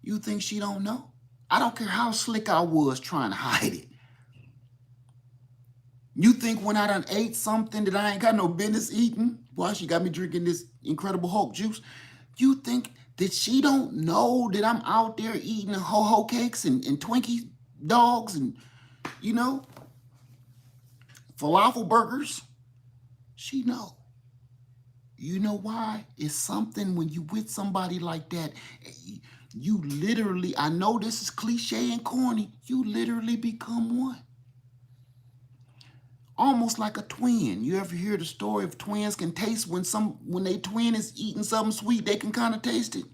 you think she don't know? I don't care how slick I was trying to hide it. You think when I done ate something that I ain't got no business eating, boy, she got me drinking this Incredible Hulk juice. You think that she don't know that I'm out there eating ho-ho cakes and Twinkie dogs and, you know, falafel burgers? She know. You know why? It's something when you with somebody like that, you literally, I know this is cliche and corny, you literally become one. Almost like a twin. You ever hear the story of twins can taste when they twin is eating something sweet, they can kind of taste it?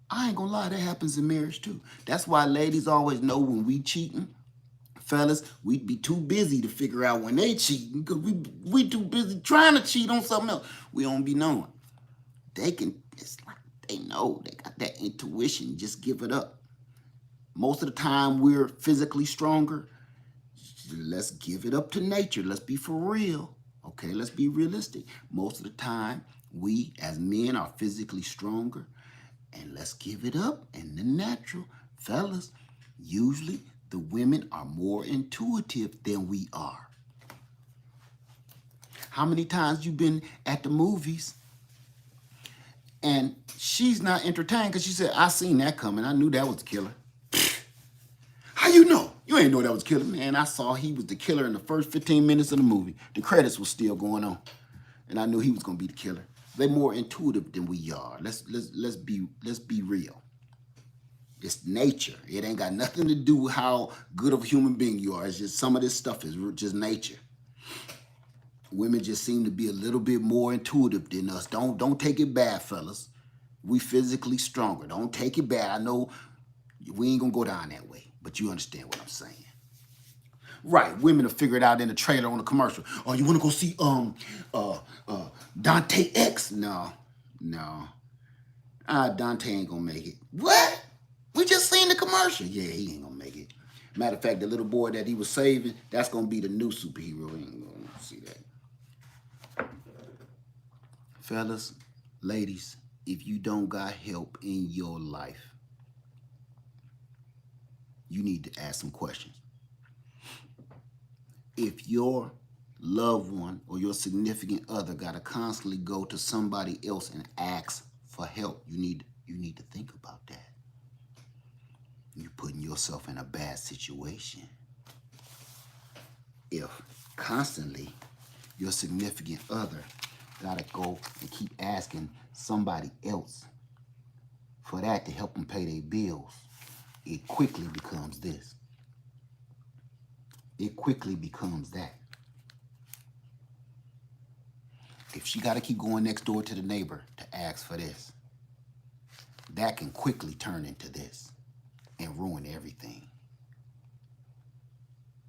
I ain't gonna lie, that happens in marriage too. That's why ladies always know when we cheating. Fellas, we'd be too busy to figure out when they cheating because we too busy trying to cheat on something else. We don't be knowing. They can, it's like they know, they got that intuition, just give it up. Most of the time we're physically stronger. Let's give it up to nature. Let's be for real. Okay, let's be realistic. Most of the time, we as men are physically stronger, and let's give it up in the natural. Fellas, usually the women are more intuitive than we are. How many times you been at the movies and she's not entertained because she said, I seen that coming. I knew that was the killer. How you know? You ain't know that was killer. Man, I saw he was the killer in the first 15 minutes of the movie. The credits was still going on. And I knew he was gonna be the killer. They're more intuitive than we are. Let's be real. It's nature. It ain't got nothing to do with how good of a human being you are. It's just some of this stuff is just nature. Women just seem to be a little bit more intuitive than us. Don't take it bad, fellas. We physically stronger. Don't take it bad. I know we ain't gonna go down that way, but you understand what I'm saying. Right, women will figure it out in the trailer on the commercial. Oh, you wanna go see Dante X? No. Dante ain't gonna make it. What? We just seen the commercial. Yeah, he ain't gonna make it. Matter of fact, the little boy that he was saving, that's gonna be the new superhero. He ain't gonna see that. Fellas, ladies, if you don't got help in your life, you need to ask some questions. If your loved one or your significant other gotta constantly go to somebody else and ask for help, you need to think about that. You're putting yourself in a bad situation. If constantly your significant other gotta go and keep asking somebody else for that to help them pay their bills, it quickly becomes this. It quickly becomes that. If she got to keep going next door to the neighbor to ask for this, that can quickly turn into this and ruin everything.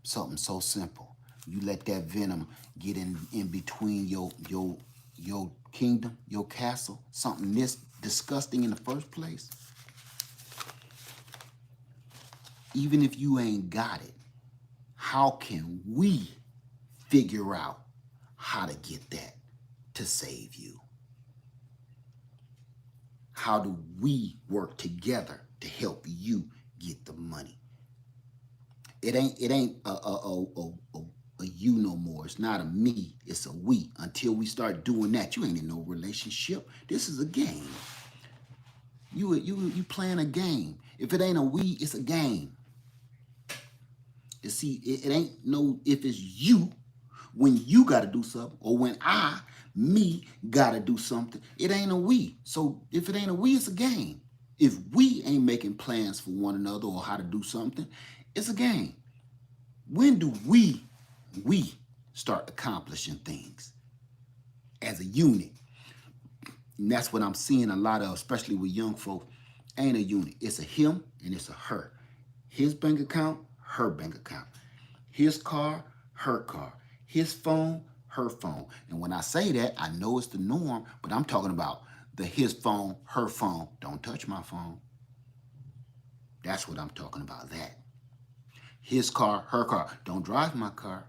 Something so simple. You let that venom get in between your kingdom, your castle, something this disgusting in the first place. Even if you ain't got it, how can we figure out how to get that to save you? How do we work together to help you get the money? It ain't a you no more. It's not a me. It's a we. Until we start doing that, you ain't in no relationship. This is a game. You playing a game. If it ain't a we, it's a game. You see, it ain't no if it's you when you got to do something, or when me, got to do something. It ain't a we. So if it ain't a we, it's a game. If we ain't making plans for one another or how to do something, it's a game. When do we start accomplishing things as a unit? And that's what I'm seeing a lot of, especially with young folk. Ain't a unit. It's a him and it's a her. His bank account, her bank account. His car, her car. His phone, her phone. And when I say that, I know it's the norm, but I'm talking about the his phone, her phone. Don't touch my phone. That's what I'm talking about, that. His car, her car. Don't drive my car.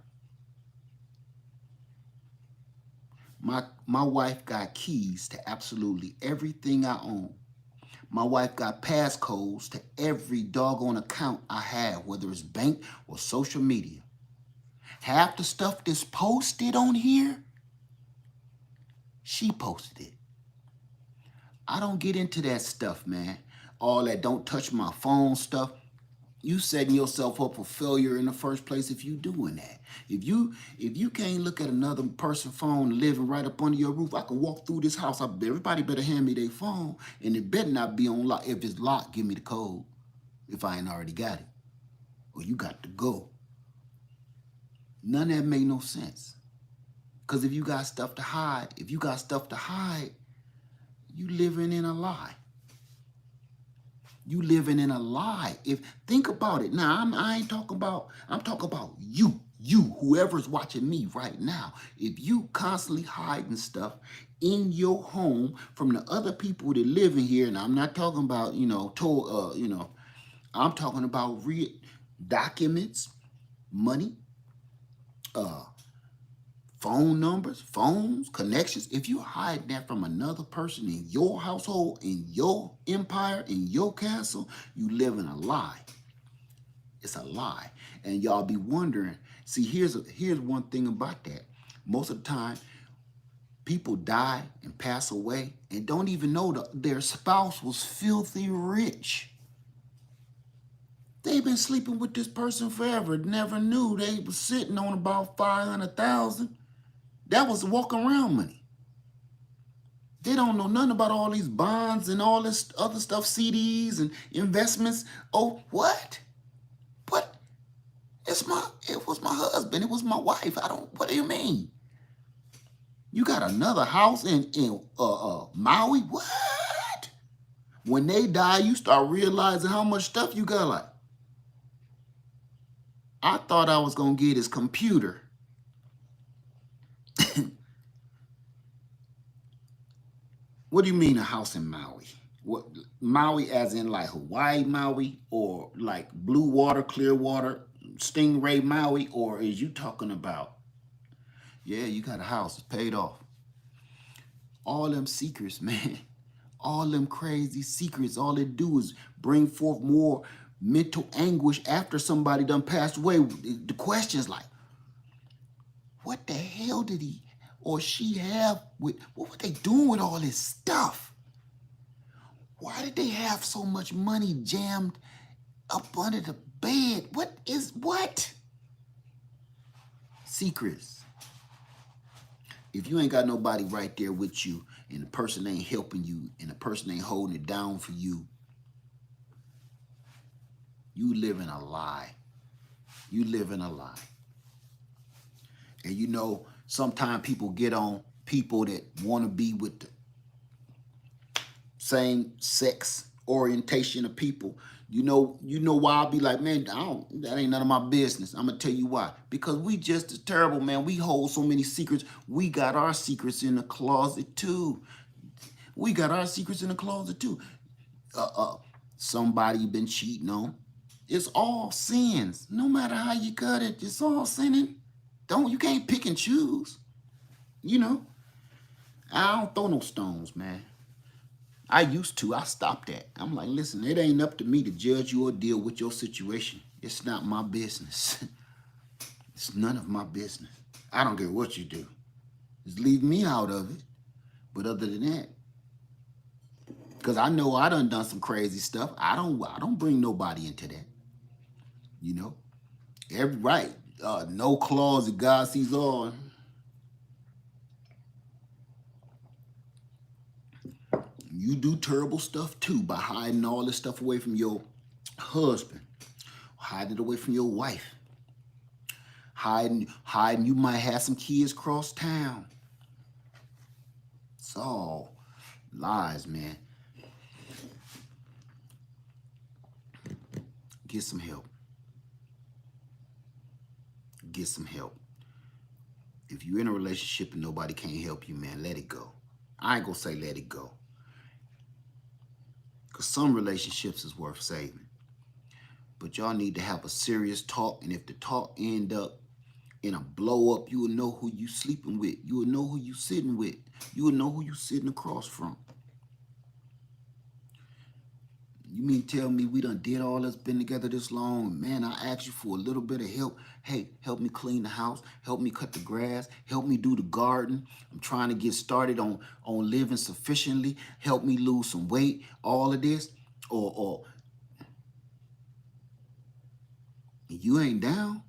My wife got keys to absolutely everything I own. My wife got passcodes to every doggone account I have, whether it's bank or social media. Half the stuff that's posted on here, she posted it. I don't get into that stuff, man. All that don't touch my phone stuff. You setting yourself up for failure in the first place if you doing that. If you can't look at another person's phone living right up under your roof, I can walk through this house. Everybody better hand me their phone, and it better not be on lock. If it's locked, give me the code. If I ain't already got it, or you got to go. None of that make no sense. Cause if you got stuff to hide, you living in a lie. You living in a lie. If think about it. Now, I ain't talking about, I'm talking about you, whoever's watching me right now. If you constantly hiding stuff in your home from the other people that live in here, and I'm not talking about, I'm talking about real documents, money, phone numbers, phones, connections. If you hide that from another person in your household, in your empire, in your castle, you live in a lie. It's a lie. And y'all be wondering, see, here's one thing about that. Most of the time, people die and pass away and don't even know their spouse was filthy rich. They've been sleeping with this person forever. Never knew they was sitting on about 500,000. That was walking around money. They don't know nothing about all these bonds and all this other stuff, CDs and investments. Oh, what? What? It was my husband. It was my wife. What do you mean? You got another house in Maui? What? When they die, you start realizing how much stuff you got. Like, I thought I was going to get his computer. What do you mean a house in Maui? What, Maui as in like Hawaii Maui, or like blue water, clear water, stingray Maui? Or is you talking about, yeah, you got a house, it's paid off. All them secrets, man. All them crazy secrets, all they do is bring forth more mental anguish after somebody done passed away. The question is like, what the hell did he or she have with, what were they doing with all this stuff? Why did they have so much money jammed up under the bed? What? Secrets. If you ain't got nobody right there with you, and the person ain't helping you, and the person ain't holding it down for you, you live in a lie. You live in a lie. And you know, sometimes people get on people that want to be with the same sex orientation of people. You know why I'll be like, man, that ain't none of my business. I'm gonna tell you why. Because we just as terrible, man. We hold so many secrets. We got our secrets in the closet too. Somebody been cheating on. It's all sins. No matter how you cut it, it's all sinning. You can't pick and choose. I don't throw no stones, man. I used to. I stopped that. I'm like, listen, it ain't up to me to judge you or deal with your situation. It's not my business. It's none of my business. I don't care what you do. Just leave me out of it. But other than that, because I know I done some crazy stuff. I don't bring nobody into that. You know? Every right. No clause that God sees all. You do terrible stuff too by hiding all this stuff away from your husband, hiding it away from your wife, hiding. You might have some kids cross town. It's all lies, man. Get some help. Get some help. If you're in a relationship and nobody can't help you, man, let it go. I ain't gonna say let it go. Because some relationships is worth saving. But y'all need to have a serious talk. And if the talk end up in a blow up, you will know who you sleeping with. You will know who you sitting with. You will know who you sitting across from. You mean tell me we done did all this, been together this long? Man, I asked you for a little bit of help. Hey, help me clean the house. Help me cut the grass. Help me do the garden. I'm trying to get started on living sufficiently. Help me lose some weight. All of this. Or you ain't down?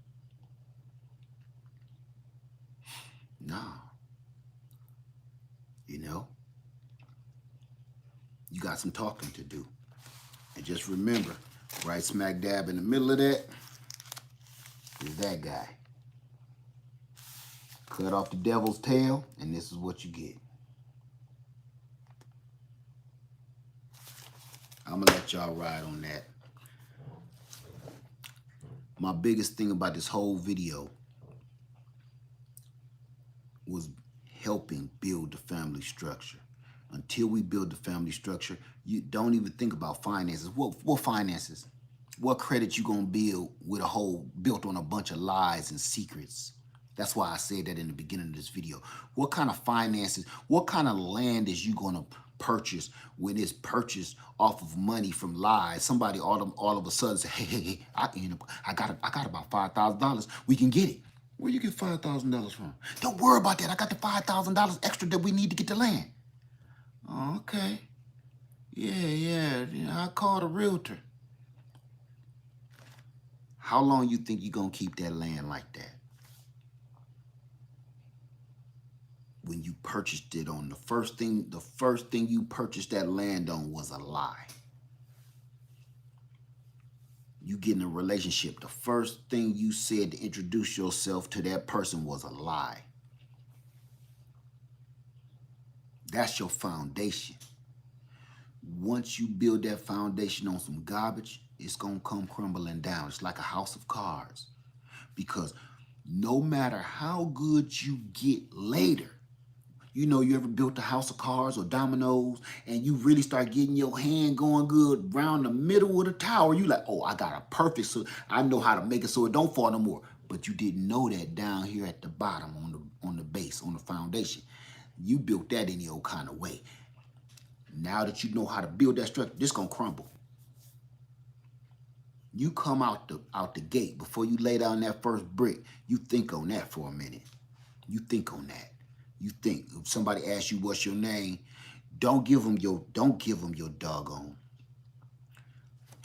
No. You know? You got some talking to do. And just remember, right smack dab in the middle of that is that guy. Cut off the devil's tail, and this is what you get. I'm going to let y'all ride on that. My biggest thing about this whole video was helping build the family structure. Until we build the family structure, you don't even think about finances. What finances? What credit you gonna build with a whole built on a bunch of lies and secrets? That's why I said that in the beginning of this video. What kind of finances, what kind of land is you gonna purchase when it's purchased off of money from lies? Somebody all of a sudden say, hey, I got about $5,000. We can get it. Where you get $5,000 from? Don't worry about that. I got the $5,000 extra that we need to get the land. Oh, okay. Yeah, I called a realtor. How long you think you're going to keep that land like that? When you purchased it on the first thing you purchased that land on was a lie. You get in a relationship, the first thing you said to introduce yourself to that person was a lie. That's your foundation. Once you build that foundation on some garbage, it's going to come crumbling down. It's like a house of cards. Because no matter how good you get later, you know, you ever built a house of cards or dominoes and you really start getting your hand going good around the middle of the tower. You like, oh, I got a perfect, so I know how to make it so it don't fall no more. But you didn't know that down here at the bottom on the base, on the foundation. You built that any old kind of way. Now that you know how to build that structure, this gonna crumble. You come out the gate, before you lay down that first brick, you think on that for a minute. You think on that. You think. If somebody asks you what's your name, don't give them your doggone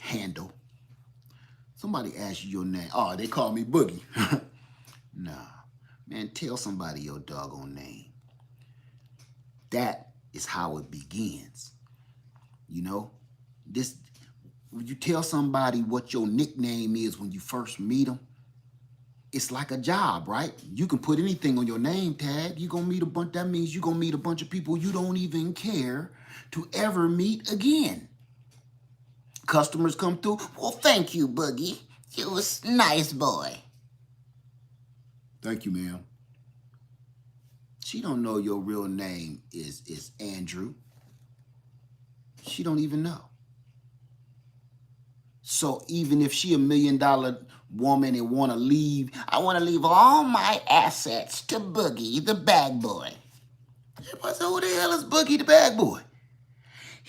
handle. Somebody asks you your name. Oh, they call me Boogie. Nah. Man, tell somebody your doggone name. That is how it begins. You know? When you tell somebody what your nickname is when you first meet them, it's like a job, right? You can put anything on your name tag. You're gonna meet a bunch, that means you're gonna meet a bunch of people you don't even care to ever meet again. Customers come through. Well, thank you, Boogie. You was a nice boy. Thank you, ma'am. She don't know your real name is Andrew. She don't even know. So even if she $1 million woman and want to leave, I want to leave all my assets to Boogie, the bag boy. Everybody say, who the hell is Boogie, the bag boy?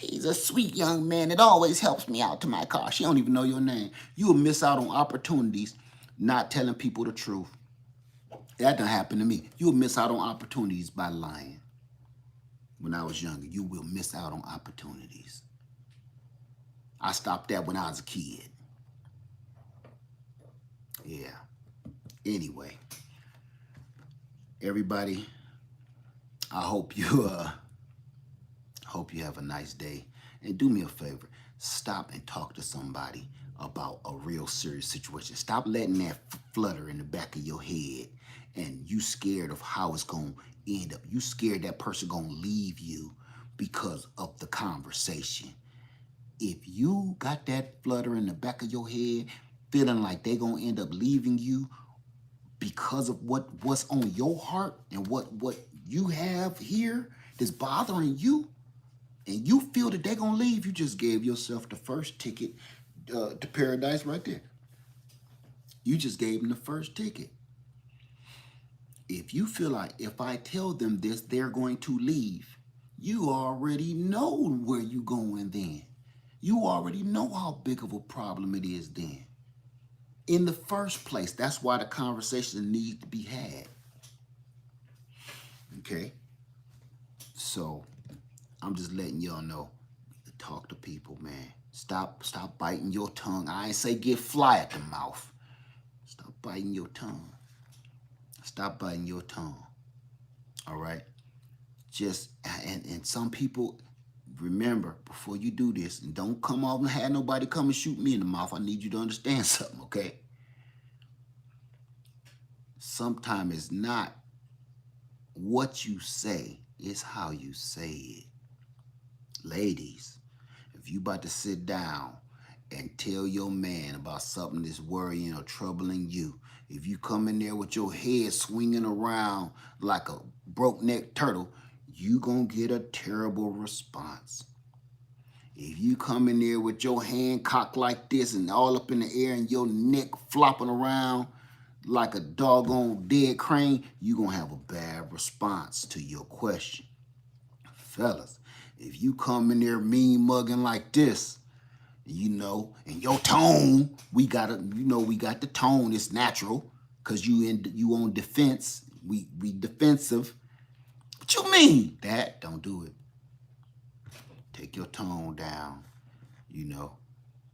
He's a sweet young man that always helps me out to my car. She don't even know your name. You will miss out on opportunities not telling people the truth. That done happened to me. You will miss out on opportunities by lying. When I was younger, you will miss out on opportunities. I stopped that when I was a kid. Yeah. Anyway, everybody, I hope you have a nice day. And do me a favor, stop and talk to somebody about a real serious situation. Stop letting that flutter in the back of your head and you scared of how it's going to end up. You scared that person going to leave you because of the conversation. If you got that flutter in the back of your head, feeling like they're going to end up leaving you because of what's on your heart and what you have here that's bothering you, and you feel that they're going to leave, you just gave yourself the first ticket to paradise right there. You just gave them the first ticket. If you feel like if I tell them this, they're going to leave, you already know where you're going then. You already know how big of a problem it is then. In the first place, that's why the conversation needs to be had. Okay? So, I'm just letting y'all know, talk to people, man. Stop biting your tongue. I ain't say get fly at the mouth. Stop biting your tongue. Stop biting your tongue. All right? Just, and some people, remember, before you do this, and don't come off and have nobody come and shoot me in the mouth. I need you to understand something, okay? Sometimes it's not what you say, it's how you say it. Ladies, if you about to sit down and tell your man about something that's worrying or troubling you, if you come in there with your head swinging around like a broke-necked turtle, you gonna get a terrible response. If you come in there with your hand cocked like this and all up in the air and your neck flopping around like a doggone dead crane, you gonna have a bad response to your question. Fellas, if you come in there mean mugging like this, you know, and your tone, we got the tone, it's natural, cause you on defense, we defensive. What you mean? That don't do it. Take your tone down, you know.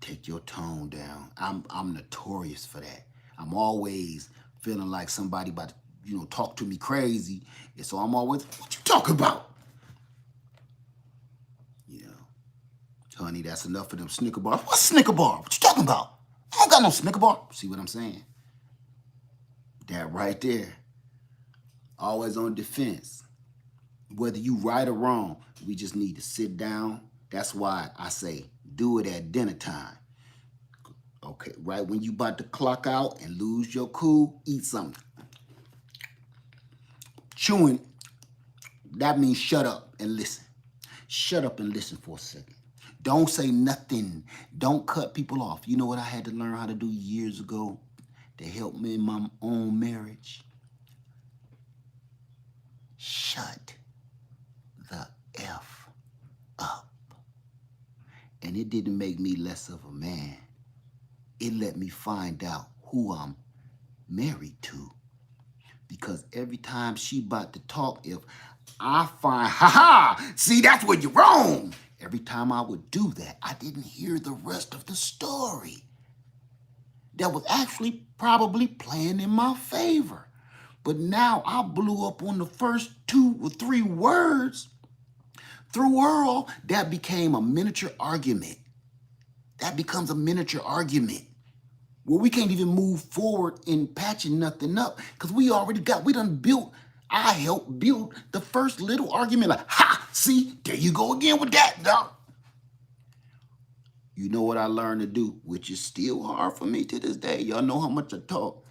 Take your tone down. I'm notorious for that. I'm always feeling like somebody about to, talk to me crazy. And so I'm always, what you talking about? Honey, that's enough of them Snicker bars. What's Snicker bar? What you talking about? I don't got no Snicker bar. See what I'm saying? That right there. Always on defense. Whether you right or wrong, we just need to sit down. That's why I say do it at dinner time. Okay, right when you about to clock out and lose your cool, eat something. Chewing, that means shut up and listen. Shut up and listen for a second. Don't say nothing. Don't cut people off. You know what I had to learn how to do years ago to help me in my own marriage? Shut the F up. And it didn't make me less of a man. It let me find out who I'm married to. Because every time she about to talk, if I find, see, that's where you're wrong. Every time I would do that, I didn't hear the rest of the story. That was actually probably playing in my favor. But now I blew up on the first 2 or 3 words. Through Earl, that became a miniature argument. That becomes a miniature argument where we can't even move forward in patching nothing up because we done built, I helped build the first little argument. Like, see, there you go again with that, dog. You know what I learned to do, which is still hard for me to this day. Y'all know how much I talk.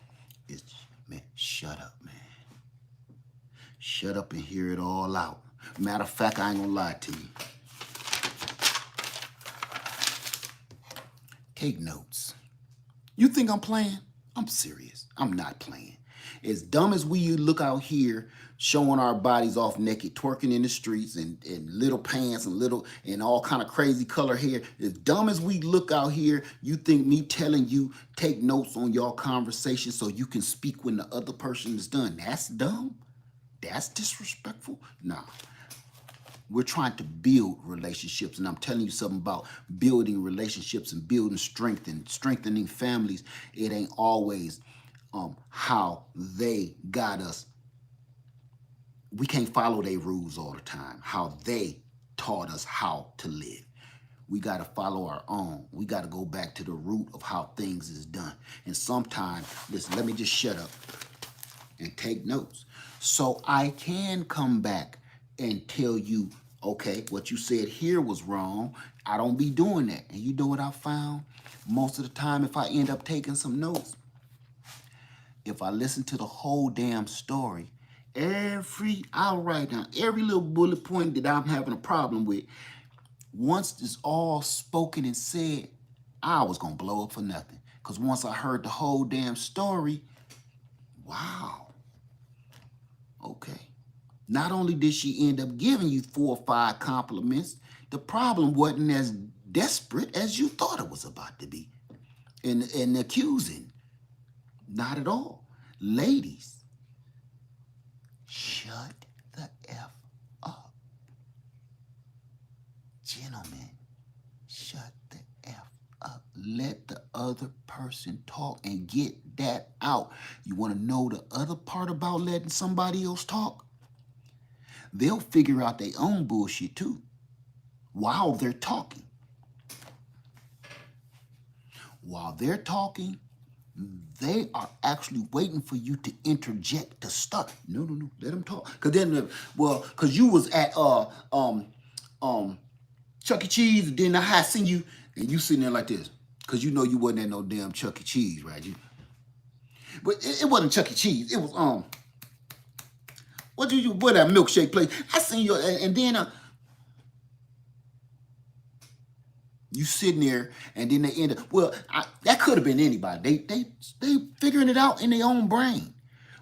It's, man, shut up, man. Shut up and hear it all out. Matter of fact, I ain't gonna lie to you. Take notes. You think I'm playing? I'm serious. I'm not playing. As dumb as we look out here showing our bodies off naked, twerking in the streets and little pants and little and all kind of crazy color hair, as dumb as we look out here, you think me telling you take notes on your conversation so you can speak when the other person is done, that's dumb? That's disrespectful? Nah. We're trying to build relationships, and I'm telling you something about building relationships and building strength and strengthening families. It ain't always how they got us. We can't follow their rules all the time, how they taught us how to live. We got to follow our own. We got to go back to the root of how things is done. And sometimes, listen, let me just shut up and take notes. So I can come back and tell you, okay, what you said here was wrong. I don't be doing that. And you know what I found? Most of the time, if I end up taking some notes, if I listen to the whole damn story, I'll write down every little bullet point that I'm having a problem with. Once it's all spoken and said, I was going to blow up for nothing. Because once I heard the whole damn story, wow, okay. Not only did she end up giving you 4 or 5 compliments, the problem wasn't as desperate as you thought it was about to be. And accusing, not at all. Ladies, shut the F up. Gentlemen, shut the F up. Let the other person talk and get that out. You want to know the other part about letting somebody else talk? They'll figure out their own bullshit too while they're talking. While they're talking, they are actually waiting for you to interject, to start. No, let them talk. Cause then, cause you was at Chuck E. Cheese, and then I had seen you, and you sitting there like this, cause you know you wasn't at no damn Chuck E. Cheese, right? But it wasn't Chuck E. Cheese. It was what that milkshake place? I seen you, and then you sitting there, and then they end up. Well, that could have been anybody. They figuring it out in their own brain.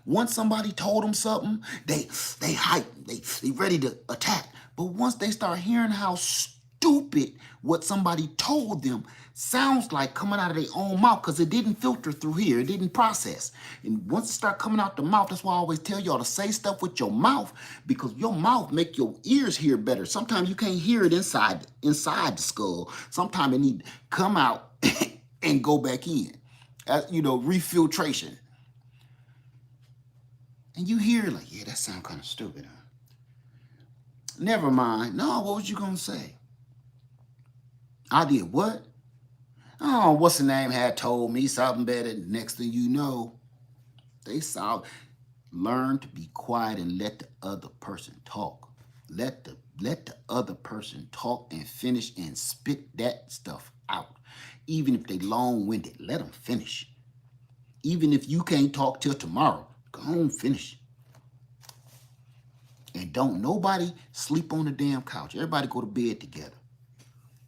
Once somebody told them something, they hype. They ready to attack. But once they start hearing how stupid what somebody told them sounds like coming out of their own mouth, because it didn't filter through here, it didn't process. And once it start coming out the mouth, that's why I always tell y'all to say stuff with your mouth, because your mouth make your ears hear better. Sometimes you can't hear it inside the skull. Sometimes it need to come out and go back in. Refiltration. And you hear like, yeah, that sound kind of stupid, huh? Never mind. No, what was you gonna say? I did what? Oh, what's the name had told me something better. Next thing you know, they saw. Learn to be quiet and let the other person talk. Let the other person talk and finish and spit that stuff out. Even if they long-winded, let them finish. Even if you can't talk till tomorrow, go on, finish. And don't nobody sleep on the damn couch. Everybody go to bed together.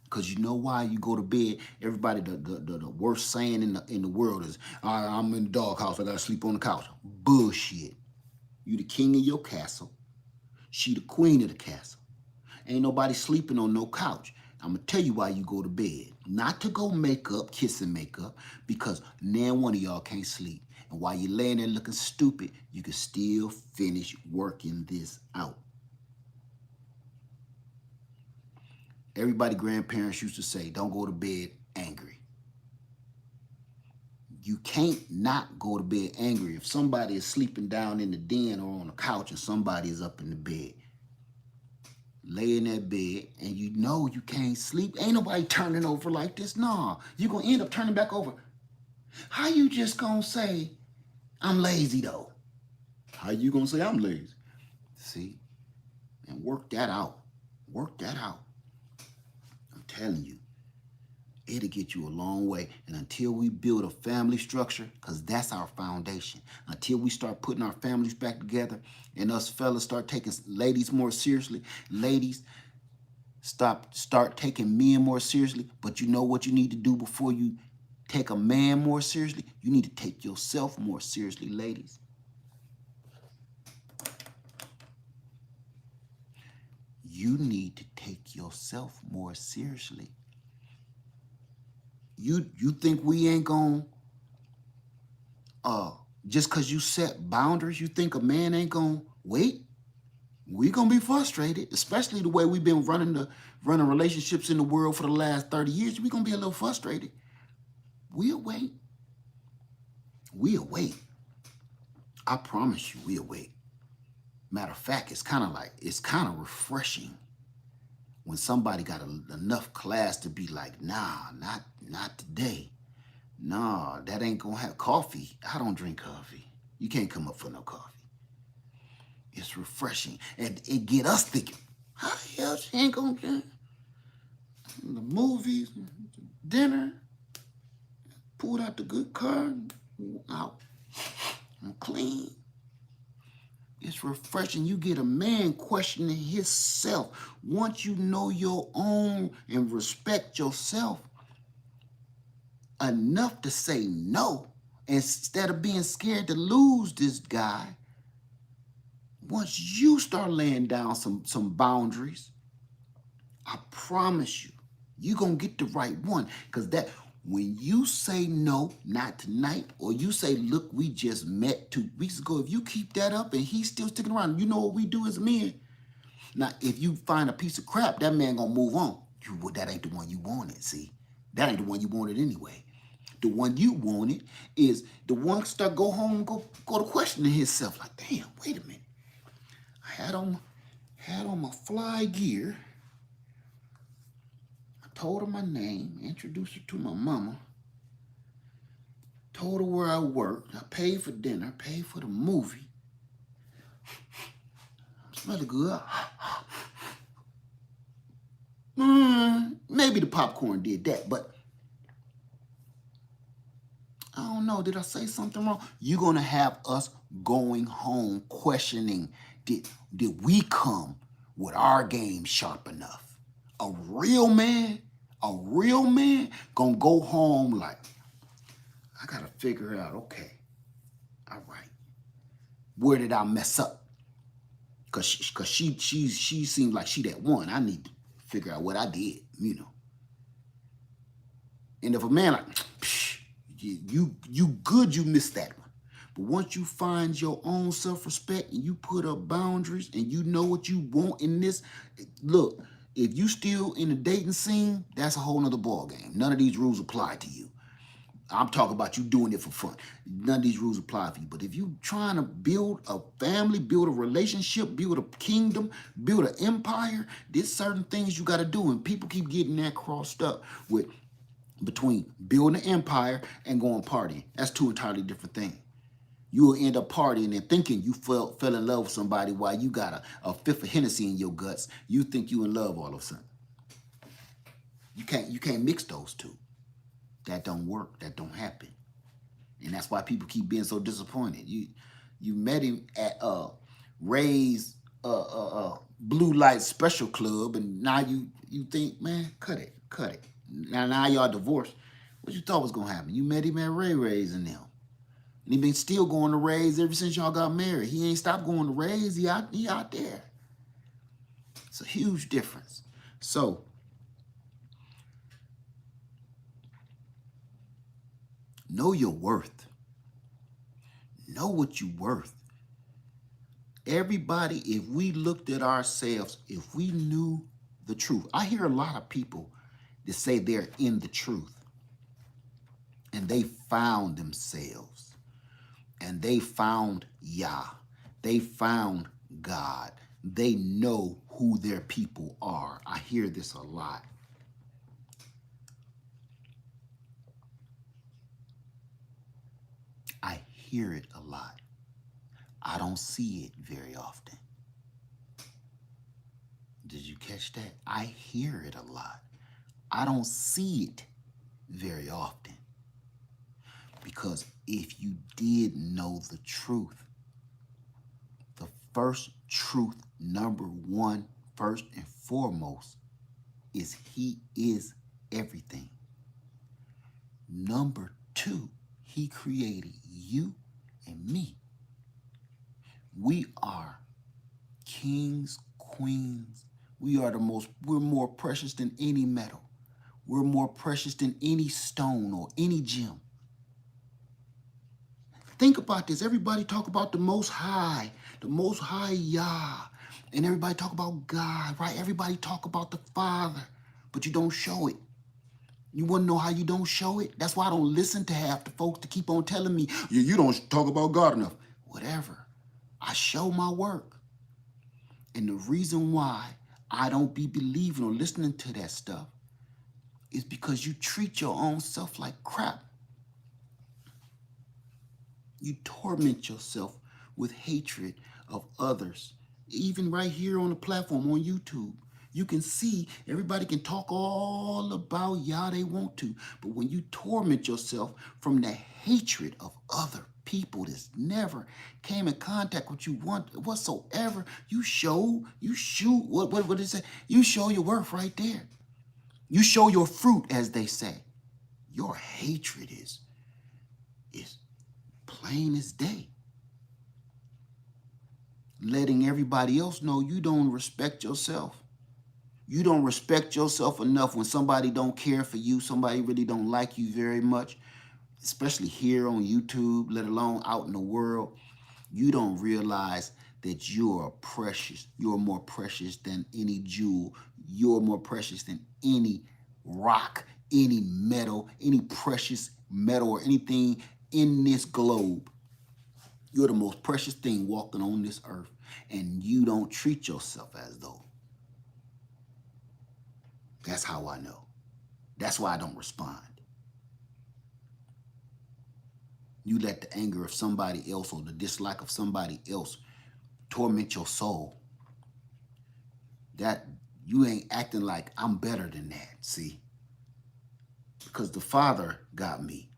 Because you know why you go to bed? Everybody, the worst saying in the world is, I'm in the doghouse, I gotta sleep on the couch. Bullshit. You the king of your castle. She the queen of the castle. Ain't nobody sleeping on no couch. I'm gonna tell you why you go to bed. Not to go kiss and make up, because now one of y'all can't sleep. And while you're laying there looking stupid, you can still finish working this out. Everybody grandparents used to say, don't go to bed angry. You can't not go to bed angry. If somebody is sleeping down in the den or on the couch and somebody is up in the bed, lay in that bed, and you know you can't sleep. Ain't nobody turning over like this. Nah, you're going to end up turning back over. How you just going to say, I'm lazy though? How you going to say I'm lazy? See? And work that out. Work that out. I'm telling you, it'll get you a long way. And until we build a family structure, because that's our foundation, until we start putting our families back together and us fellas start taking ladies more seriously, ladies start taking men more seriously. But you know what you need to do before you take a man more seriously? You need to take yourself more seriously, ladies. you need to take yourself more seriously. You think we ain't gonna just cause you set boundaries, you think a man ain't gonna wait? We gonna be frustrated, especially the way we've been running relationships in the world for the last 30 years. We gonna be a little frustrated. We'll wait. We'll wait. I promise you, we'll wait. Matter of fact, it's kind of refreshing when somebody got enough class to be like, nah, not today. Nah, that ain't gonna have coffee. I don't drink coffee. You can't come up for no coffee. It's refreshing. And it get us thinking, how the hell she ain't gonna get the movies, dinner, pulled out the good car, out, I'm clean. It's refreshing. You get a man questioning himself. Once you know your own and respect yourself enough to say no, instead of being scared to lose this guy, once you start laying down some boundaries, I promise you, you're going to get the right one. Because that, when you say no, not tonight, or you say, look, we just met 2 weeks ago, if you keep that up and he's still sticking around, you know what we do as men? Now, if you find a piece of crap, that man going to move on. That ain't the one you wanted, see? That ain't the one you wanted anyway. The one you wanted is the one start go home, go to questioning himself. Like, damn, wait a minute. I had on my fly gear. I told her my name, introduced her to my mama, told her where I worked. I paid for dinner, paid for the movie. Smelling good. Maybe the popcorn did that, but I don't know. Did I say something wrong? You're going to have us going home questioning, did we come with our game sharp enough? A real man going to go home like, I got to figure out, okay, all right, where did I mess up? Because she seems like she that one. I need to figure out what I did, you know. And if a man like, psh, you good, you missed that one. But once you find your own self-respect and you put up boundaries and you know what you want in this, look, if you still in the dating scene, that's a whole nother ball game. None of these rules apply to you. I'm talking about you doing it for fun. None of these rules apply for you. But if you trying to build a family, build a relationship, build a kingdom, build an empire, there's certain things you got to do. And people keep getting that crossed up with between building an empire and going partying. That's two entirely different things. You will end up partying and thinking you fell in love with somebody while you got a fifth of Hennessy in your guts. You think you in love all of a sudden. You can't mix those two. That don't work. That don't happen. And that's why people keep being so disappointed. You met him at Ray's Blue Light Special Club, and now you think, man, cut it. Now y'all divorced. What you thought was gonna happen? You met him at Ray's and them. And he been still going to Ray's ever since y'all got married. He ain't stopped going to Ray's. He out there. It's a huge difference. So know your worth. Know what you're worth. Everybody, if we looked at ourselves, if we knew the truth. I hear a lot of people that say they're in the truth. And they found themselves. And they found Yah. They found God. They know who their people are. I hear this a lot. I hear it a lot. I don't see it very often. Did you catch that? I hear it a lot. I don't see it very often. Because if you did know the truth, the first truth, number one, first and foremost, is He is everything. Number two, He created you and me. We are kings, queens, We're more precious than any metal. We're more precious than any stone or any gem. Think about this. Everybody talk about the Most High Yah. And everybody talk about God, right? Everybody talk about the Father, but you don't show it. You want to know how you don't show it? That's why I don't listen to half the folks that keep on telling me, you don't talk about God enough. Whatever. I show my work. And the reason why I don't be believing or listening to that stuff is because you treat your own self like crap. You torment yourself with hatred of others. Even right here on the platform on YouTube, you can see everybody can talk all about Yah they want to. But when you torment yourself from the hatred of other people that's never came in contact with you whatsoever, you shoot, what did it say? You show your worth right there. You show your fruit, as they say. Your hatred is plain as day. Letting everybody else know you don't respect yourself. You don't respect yourself enough when somebody don't care for you, somebody really don't like you very much, especially here on YouTube, let alone out in the world. You don't realize that you're precious. You're more precious than any jewel. You're more precious than any rock, any metal, any precious metal or anything in this globe. You're the most precious thing walking on this earth, and you don't treat yourself as though. That's how I know. That's why I don't respond. You let the anger of somebody else or the dislike of somebody else torment your soul. That you ain't acting like I'm better than that, see? Because the Father got me.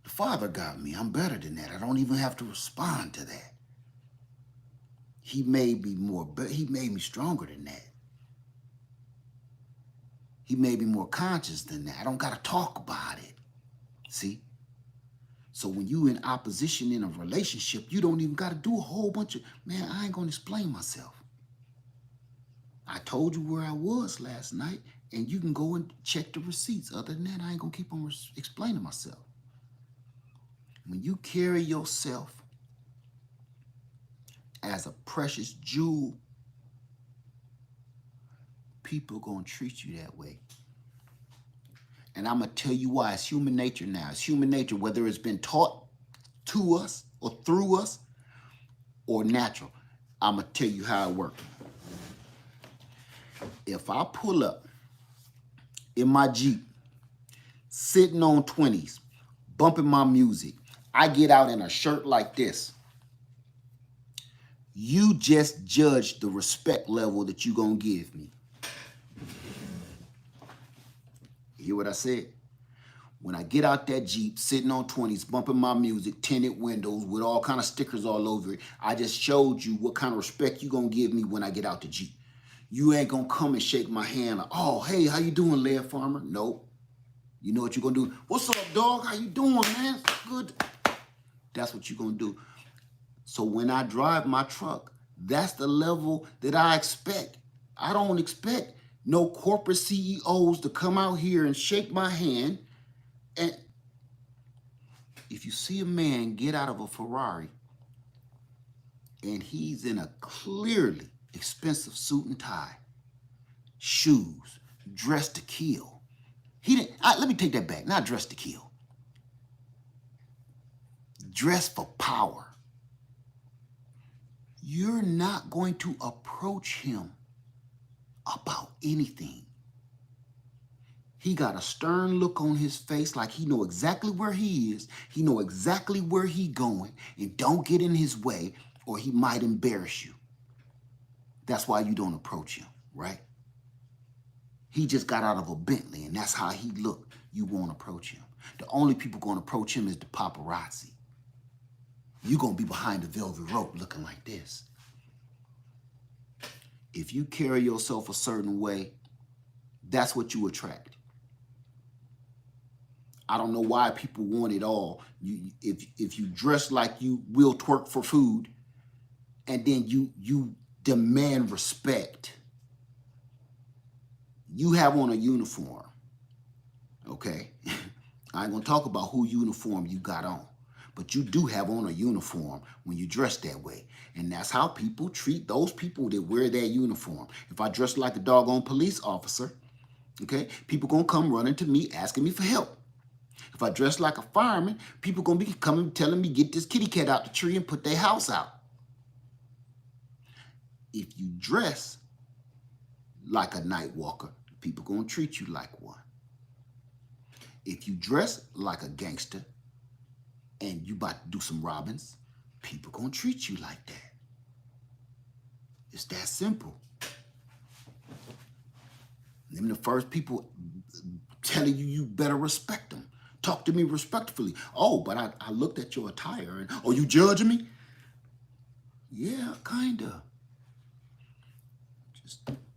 The Father got me. I'm better than that. I don't even have to respond to that. He made me stronger than that. He made me more conscious than that. I don't got to talk about it. See? So when you in opposition in a relationship, you don't even got to do a whole bunch of, man, I ain't going to explain myself. I told you where I was last night, and you can go and check the receipts. Other than that, I ain't going to keep on explaining myself. When you carry yourself as a precious jewel, people are going to treat you that way. And I'm going to tell you why. It's human nature now. It's human nature, whether it's been taught to us or through us or natural. I'm going to tell you how it works. If I pull up in my Jeep, sitting on 20s, bumping my music, I get out in a shirt like this, you just judge the respect level that you're going to give me. You hear what I said? When I get out that Jeep, sitting on 20s, bumping my music, tinted windows with all kind of stickers all over it, I just showed you what kind of respect you're going to give me when I get out the Jeep. You ain't going to come and shake my hand like, oh, hey, how you doing, Lead Farmer? Nope. You know what you're going to do? What's up, dog? How you doing, man? Good. That's what you're going to do. So when I drive my truck, that's the level that I expect. I don't expect no corporate CEOs to come out here and shake my hand. And if you see a man get out of a Ferrari and he's in a clearly expensive suit and tie, shoes, dressed to kill. Let me take that back. Not dressed to kill. Dressed for power. You're not going to approach him about anything. He got a stern look on his face like he know exactly where he is. He know exactly where he going. And don't get in his way or he might embarrass you. That's why you don't approach him, right? He just got out of a Bentley and that's how he looked. You won't approach him. The only people going to approach him is the paparazzi. You're going to be behind the velvet rope looking like this. If you carry yourself a certain way, that's what you attract. I don't know why people want it all. If you dress like you will twerk for food, and then you demand respect. You have on a uniform, okay? I ain't gonna talk about who uniform you got on, but you do have on a uniform when you dress that way. And that's how people treat those people that wear that uniform. If I dress like a doggone police officer, okay, people gonna come running to me asking me for help. If I dress like a fireman, people gonna be coming telling me get this kitty cat out the tree and put their house out. If you dress like a night walker, people gonna treat you like one. If you dress like a gangster and you about to do some robbings, people gonna treat you like that. It's that simple. Them the first people telling you you better respect them. Talk to me respectfully. Oh, but I looked at your attire and, oh, you judging me? Yeah, kinda.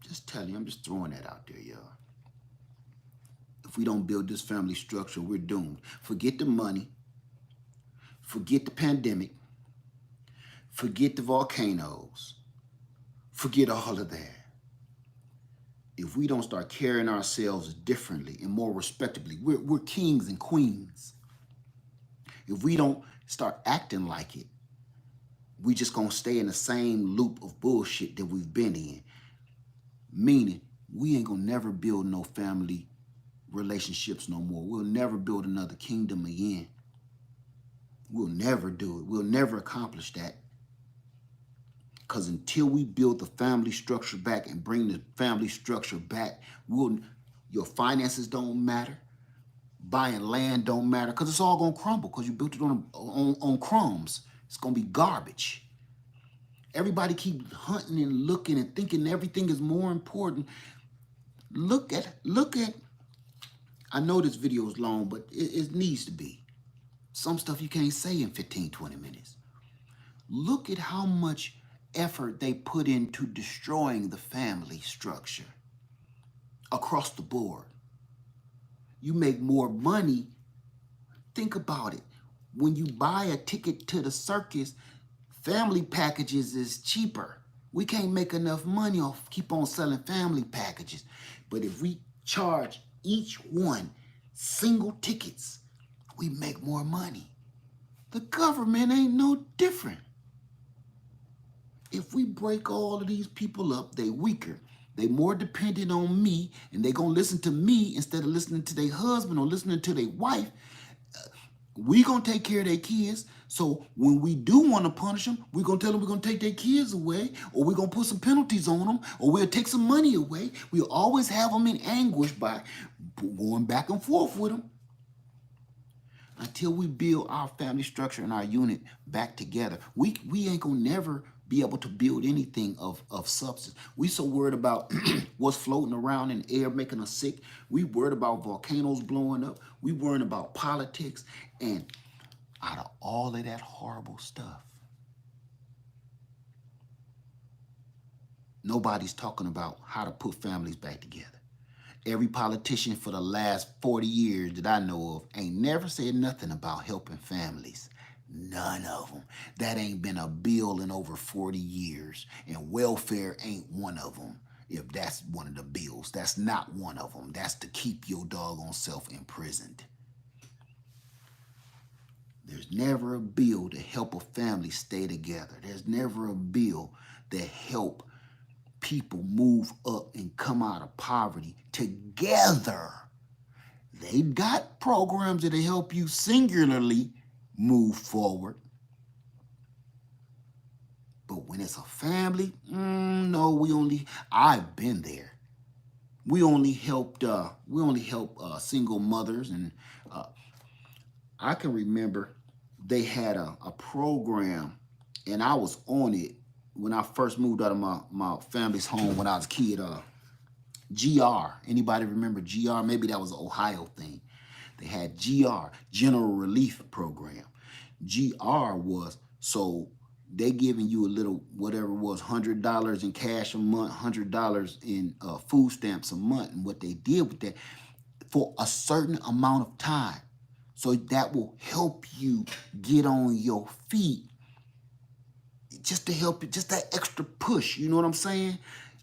Just tell you, I'm just throwing that out there, y'all. If we don't build this family structure, we're doomed. Forget the money. Forget the pandemic. Forget the volcanoes. Forget all of that. If we don't start carrying ourselves differently and more respectably, we're kings and queens. If we don't start acting like it, we just gonna stay in the same loop of bullshit that we've been in. Meaning, we ain't gonna never build no family relationships no more. We'll never build another kingdom again. We'll never do it. We'll never accomplish that. Because until we build the family structure back and bring the family structure back, your finances don't matter. Buying land don't matter because it's all going to crumble because you built it on crumbs. It's going to be garbage. Everybody keep hunting and looking and thinking everything is more important. Look at, I know this video is long, but it needs to be. Some stuff you can't say in 15, 20 minutes. Look at how much effort they put into destroying the family structure across the board. You make more money. Think about it. When you buy a ticket to the circus, family packages is cheaper. We can't make enough money off keep on selling family packages. But if we charge each one single tickets, we make more money. The government ain't no different. If we break all of these people up, they weaker. They more dependent on me, and they gonna listen to me instead of listening to their husband or listening to their wife. We gonna take care of their kids. So when we do want to punish them, we gonna tell them we're gonna take their kids away, or we're gonna put some penalties on them, or we'll take some money away. We'll always have them in anguish by going back and forth with them. Until we build our family structure and our unit back together, we ain't gonna never be able to build anything of substance. We so worried about what's floating around in the air making us sick. We worried about volcanoes blowing up. We worried about politics. And out of all of that horrible stuff, nobody's talking about how to put families back together. Every politician for the last 40 years that I know of ain't never said nothing about helping families. None of them. That ain't been a bill in over 40 years. And welfare ain't one of them. If that's one of the bills, that's not one of them. That's to keep your doggone self imprisoned. There's never a bill to help a family stay together. There's never a bill to help people move up and come out of poverty together. They got programs that'll help you singularly move forward. But when it's a family, no, I've been there. We only help single mothers. And I can remember they had a program, and I was on it when I first moved out of my family's home when I was a kid. GR, anybody remember GR? Maybe that was an Ohio thing. They had GR, General Relief Program. GR was, so they giving you a little, whatever it was, $100 in cash a month, $100 in food stamps a month. And what they did with that, for a certain amount of time. So that will help you get on your feet just to help you, just that extra push. You know what I'm saying?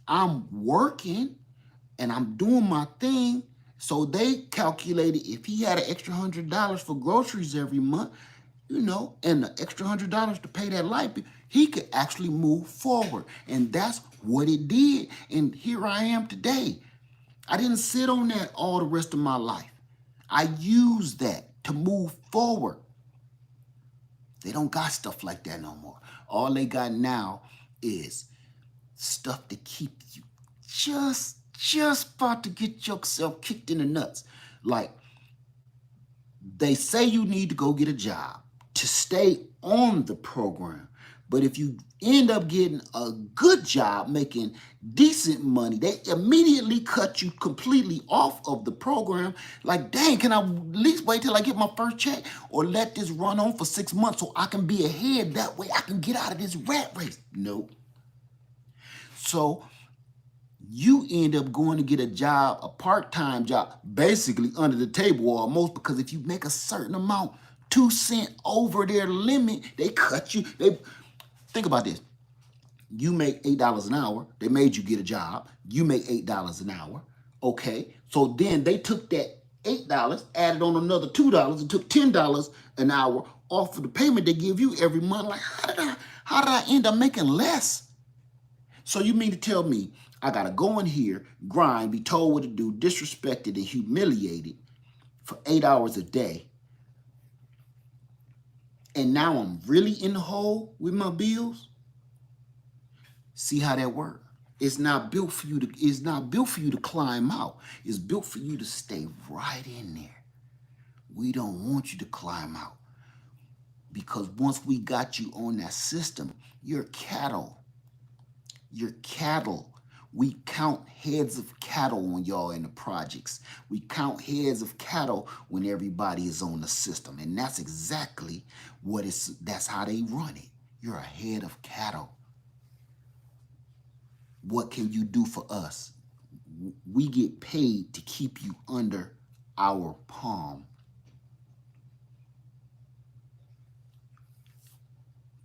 I'm working and I'm doing my thing. So they calculated if he had an extra $100 for groceries every month, you know, and the extra $100 to pay that light bill, he could actually move forward. And that's what it did. And here I am today. I didn't sit on that all the rest of my life. I used that to move forward. They don't got stuff like that no more. All they got now is stuff to keep you just about to get yourself kicked in the nuts. Like, they say you need to go get a job to stay on the program. But if you end up getting a good job making decent money, they immediately cut you completely off of the program. Like, dang, can I at least wait till I get my first check, or let this run on for 6 months so I can be ahead? That way I can get out of this rat race. Nope. So you end up going to get a job, a part-time job, basically under the table almost, because if you make a certain amount, 2 cents over their limit, they cut you. Think about this. You make $8 an hour. They made you get a job. You make $8 an hour. Okay. So then they took that $8, added on another $2, and took $10 an hour off of the payment they give you every month. Like, how did I end up making less? So you mean to tell me I gotta go in here, grind, be told what to do, disrespected and humiliated for 8 hours a day, and now I'm really in the hole with my bills? See how that works? It's not built for you to climb out. It's built for you to stay right in there. We don't want you to climb out, because once we got you on that system, you're cattle. You're cattle. We count heads of cattle when y'all in the projects. We count heads of cattle when everybody is on the system. And that's exactly that's how they run it. You're a head of cattle. What can you do for us? We get paid to keep you under our palm.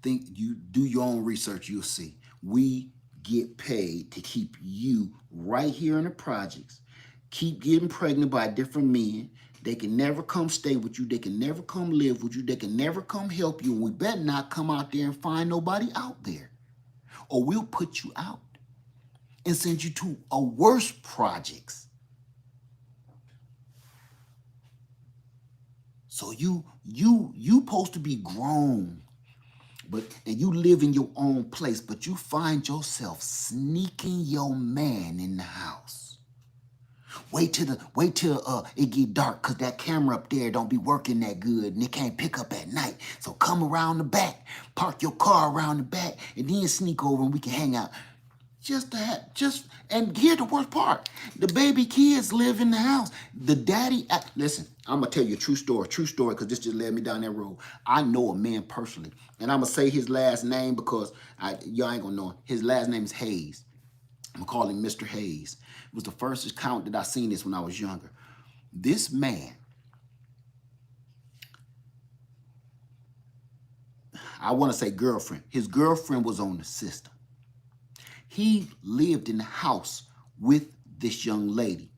You do your own research, you'll see. We get paid to keep you right here in the projects. Keep getting pregnant by different men. They can never come stay with you. They can never come live with you. They can never come help you. And we better not come out there and find nobody out there, or we'll put you out and send you to a worse projects. So you supposed to be grown, and you live in your own place, but you find yourself sneaking your man in the house. Wait till it get dark, cause that camera up there don't be working that good and it can't pick up at night. So come around the back, park your car around the back, and then sneak over and we can hang out. And here's the worst part. The baby kids live in the house. The daddy, listen, I'm going to tell you a true story, because this just led me down that road. I know a man personally, and I'm going to say his last name because y'all ain't going to know him. His last name is Hayes. I'm going to call him Mr. Hayes. It was the first account that I seen this when I was younger. This man, I want to say girlfriend. His girlfriend was on the system. He lived in the house with this young lady.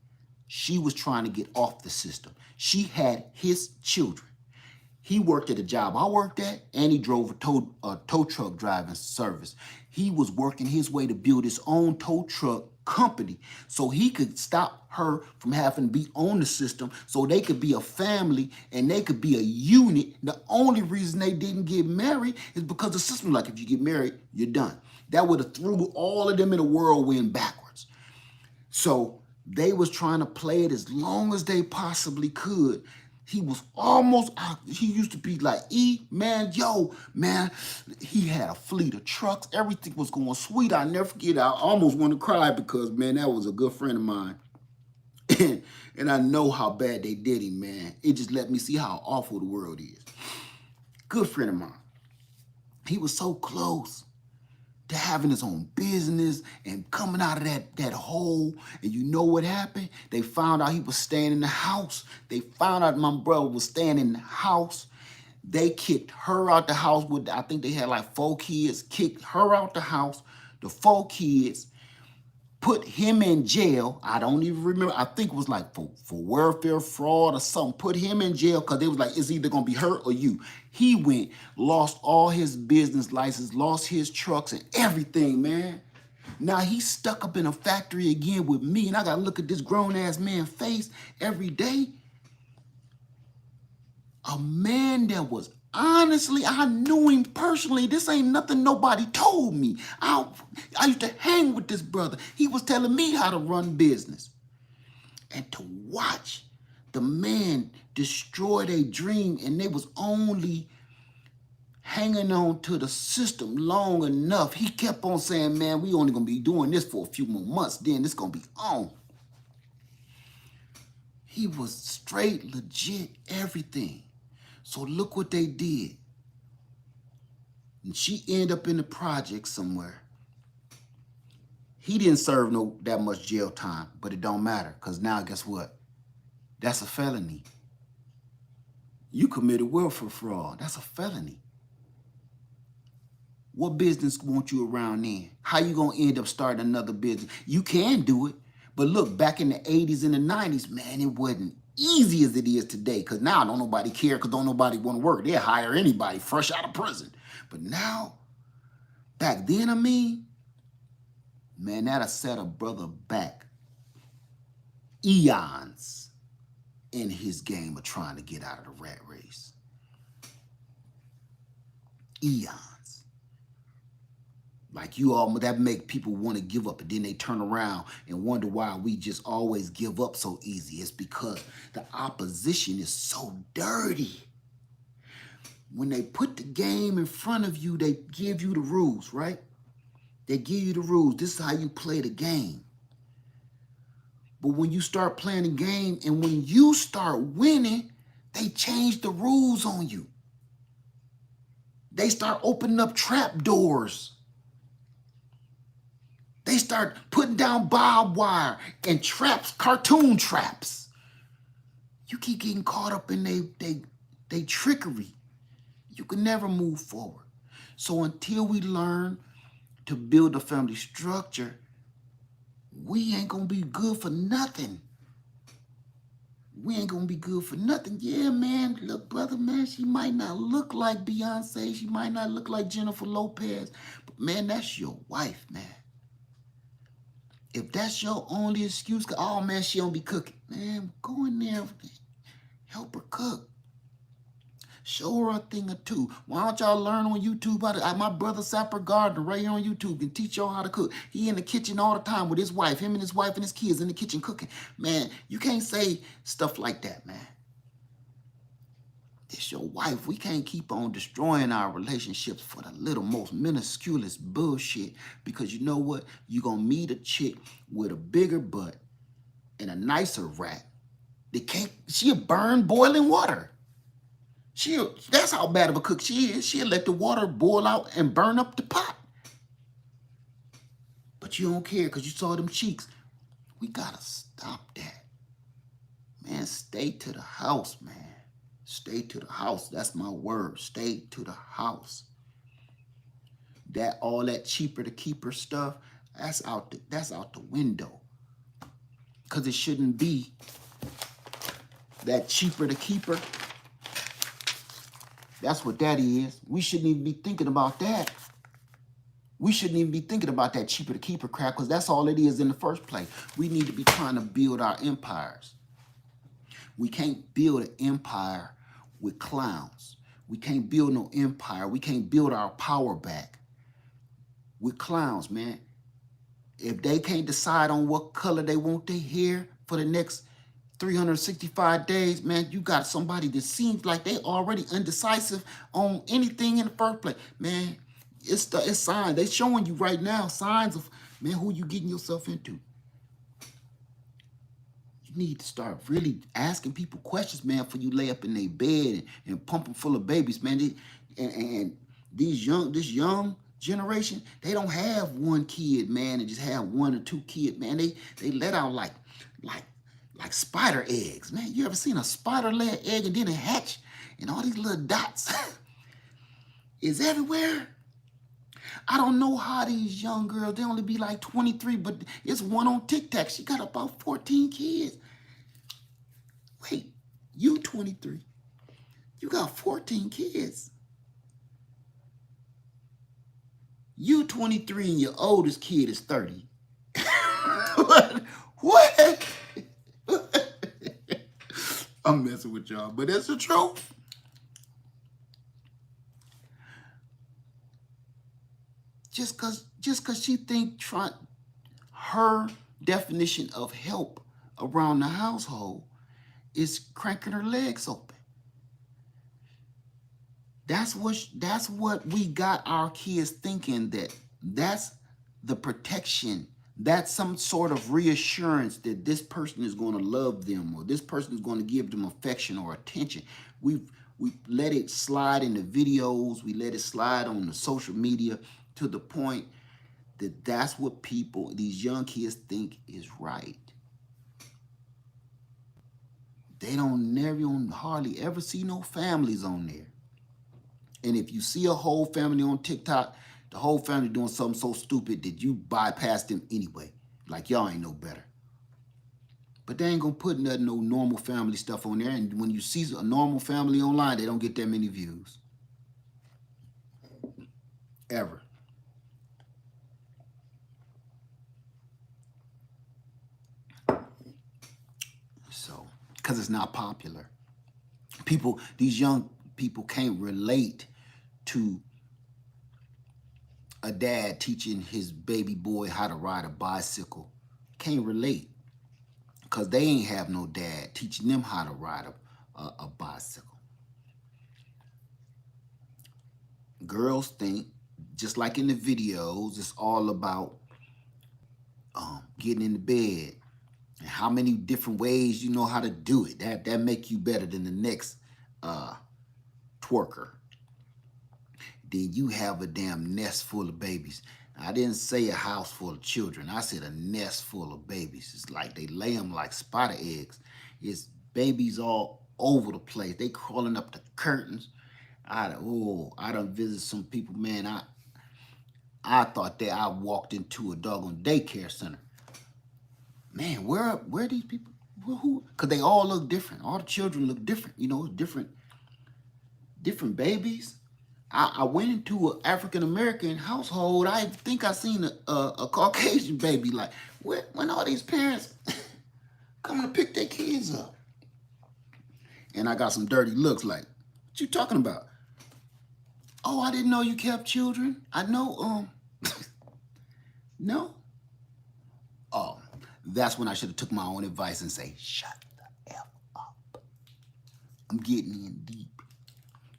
She was trying to get off the system. She had his children. He worked at a job I worked at, and he drove a tow truck driving service. He was working his way to build his own tow truck company so he could stop her from having to be on the system, so they could be a family and they could be a unit. The only reason they didn't get married is because the system, like, if you get married, you're done. That would have threw all of them in a whirlwind backwards. So they was trying to play it as long as they possibly could. He was almost out. He used to be like, man, he had a fleet of trucks. Everything was going sweet. I never forget. I almost want to cry because, man, that was a good friend of mine. And I know how bad they did him, man. It just let me see how awful the world is. Good friend of mine. He was so close to having his own business and coming out of that hole. And you know what happened? They found out he was staying in the house. They found out my brother was staying in the house. They kicked her out the house with, I think they had like 4 kids, kicked her out the house, the 4 kids, put him in jail. I don't even remember. I think it was like for welfare fraud or something. Put him in jail because they was like, it's either going to be her or you. He went, lost all his business license, lost his trucks and everything, man. Now he's stuck up in a factory again with me, and I got to look at this grown-ass man's face every day. A man that was, honestly, I knew him personally. This ain't nothing nobody told me. I used to hang with this brother. He was telling me how to run business. And to watch the man destroy their dream, and they was only hanging on to the system long enough. He kept on saying, man, we only going to be doing this for a few more months. Then it's going to be on. He was straight, legit, everything. So look what they did. And she ended up in the project somewhere. He didn't serve that much jail time, but it don't matter, because now guess what? That's a felony. You committed welfare fraud. That's a felony. What business want you around then? How you gonna end up starting another business? You can do it, but look, back in the 80s and the 90s, man, it wasn't easy as it is today, because now don't nobody care, because don't nobody want to work. They'll hire anybody fresh out of prison. But now, back then, I mean, man, that'll set a brother back eons in his game of trying to get out of the rat race. Eons. Like you all, that make people want to give up, and then they turn around and wonder why we just always give up so easy. It's because the opposition is so dirty. When they put the game in front of you, they give you the rules, right? They give you the rules. This is how you play the game. But when you start playing the game and when you start winning, they change the rules on you. They start opening up trap doors. They start putting down barbed wire and traps, cartoon traps. You keep getting caught up in they trickery. You can never move forward. So until we learn to build a family structure, we ain't gonna be good for nothing. We ain't gonna be good for nothing. Yeah, man, look, brother, man, she might not look like Beyonce. She might not look like Jennifer Lopez. But, man, that's your wife, man. If that's your only excuse, oh, man, she don't be cooking. Man, go in there, help her cook. Show her a thing or two. Why don't y'all learn on YouTube how to, my brother Sapper Gardner right here on YouTube can teach y'all how to cook. He in the kitchen all the time with his wife, him and his wife and his kids in the kitchen cooking. Man, you can't say stuff like that, man. It's your wife. We can't keep on destroying our relationships for the little, most minusculous bullshit. Because you know what? You're going to meet a chick with a bigger butt and a nicer rack. She'll burn boiling water. That's how bad of a cook she is. She'll let the water boil out and burn up the pot. But you don't care because you saw them cheeks. We got to stop that. Man, stay to the house, man. Stay to the house. That's my word. Stay to the house. All that cheaper to keeper stuff, that's out the window. Because it shouldn't be that cheaper to keeper. That's what that is. We shouldn't even be thinking about that. We shouldn't even be thinking about that cheaper to keeper crap, because that's all it is in the first place. We need to be trying to build our empires. We can't build an empire with clowns. We can't build no empire. We can't build our power back with clowns, man. If they can't decide on what color they want their hair for the next 365 days, man, you got somebody that seems like they already undecisive on anything in the first place. Man, it's signs. They showing you right now signs of, man, who you getting yourself into. You need to start really asking people questions, man, before you lay up in their bed and pump them full of babies, man. And this young generation, they don't have one kid, man, and just have 1 or 2 kids, man. They let out like like spider eggs. Man, you ever seen a spider lay an egg and then it hatch and all these little dots is everywhere? I don't know how these young girls, they only be like 23, but it's one on TikTok. She got about 14 kids. Wait, you 23. You got 14 kids. You 23 and your oldest kid is 30. What? What? I'm messing with y'all, but it's the truth. Just cause she think her definition of help around the household is cranking her legs open. That's what we got our kids thinking, that's the protection. That's some sort of reassurance that this person is going to love them or this person is going to give them affection or attention. We let it slide in the videos. We let it slide on the social media to the point that that's what these young kids think is right. They don't hardly ever see no families on there. And if you see a whole family on TikTok, the whole family doing something so stupid that you bypass them anyway. Like y'all ain't no better. But they ain't gonna put no normal family stuff on there. And when you see a normal family online, they don't get that many views. Ever. So, because it's not popular. These young people can't relate to a dad teaching his baby boy how to ride a bicycle. Can't relate because they ain't have no dad teaching them how to ride a bicycle. Girls think, just like in the videos, it's all about getting in the bed and how many different ways you know how to do it. That make you better than the next twerker. Then you have a damn nest full of babies. I didn't say a house full of children. I said a nest full of babies. It's like they lay them like spider eggs. It's babies all over the place. They crawling up the curtains. I done visited some people, man. I thought that I walked into a doggone daycare center. Man, where are these people? Who? Because they all look different. All the children look different. You know, different babies. I went into an African-American household. I think I seen a Caucasian baby. Like, when all these parents coming to pick their kids up? And I got some dirty looks like, what you talking about? Oh, I didn't know you kept children. I know, no. Oh, that's when I should have took my own advice and say, shut the F up. I'm getting in deep.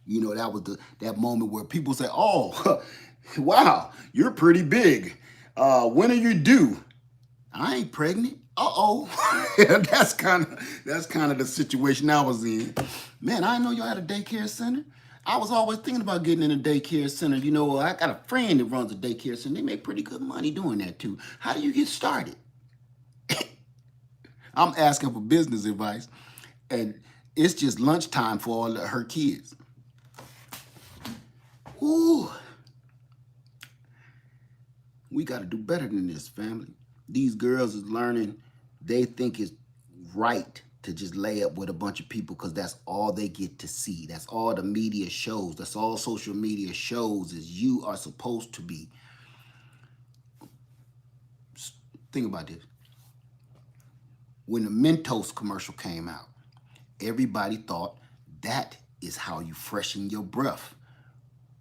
You know, that was that moment where people say, oh, wow, you're pretty big. When are you due? I ain't pregnant. Uh-oh. That's kind of the situation I was in. Man, I didn't know y'all had a daycare center. I was always thinking about getting in a daycare center. You know, I got a friend that runs a daycare center. They make pretty good money doing that too. How do you get started? I'm asking for business advice, and it's just lunchtime for all her kids. Ooh. We got to do better than this, family. These girls is learning. They think it's right to just lay up with a bunch of people because that's all they get to see. That's all the media shows. That's all social media shows is you are supposed to be. Think about this. When the Mentos commercial came out, everybody thought that is how you freshen your breath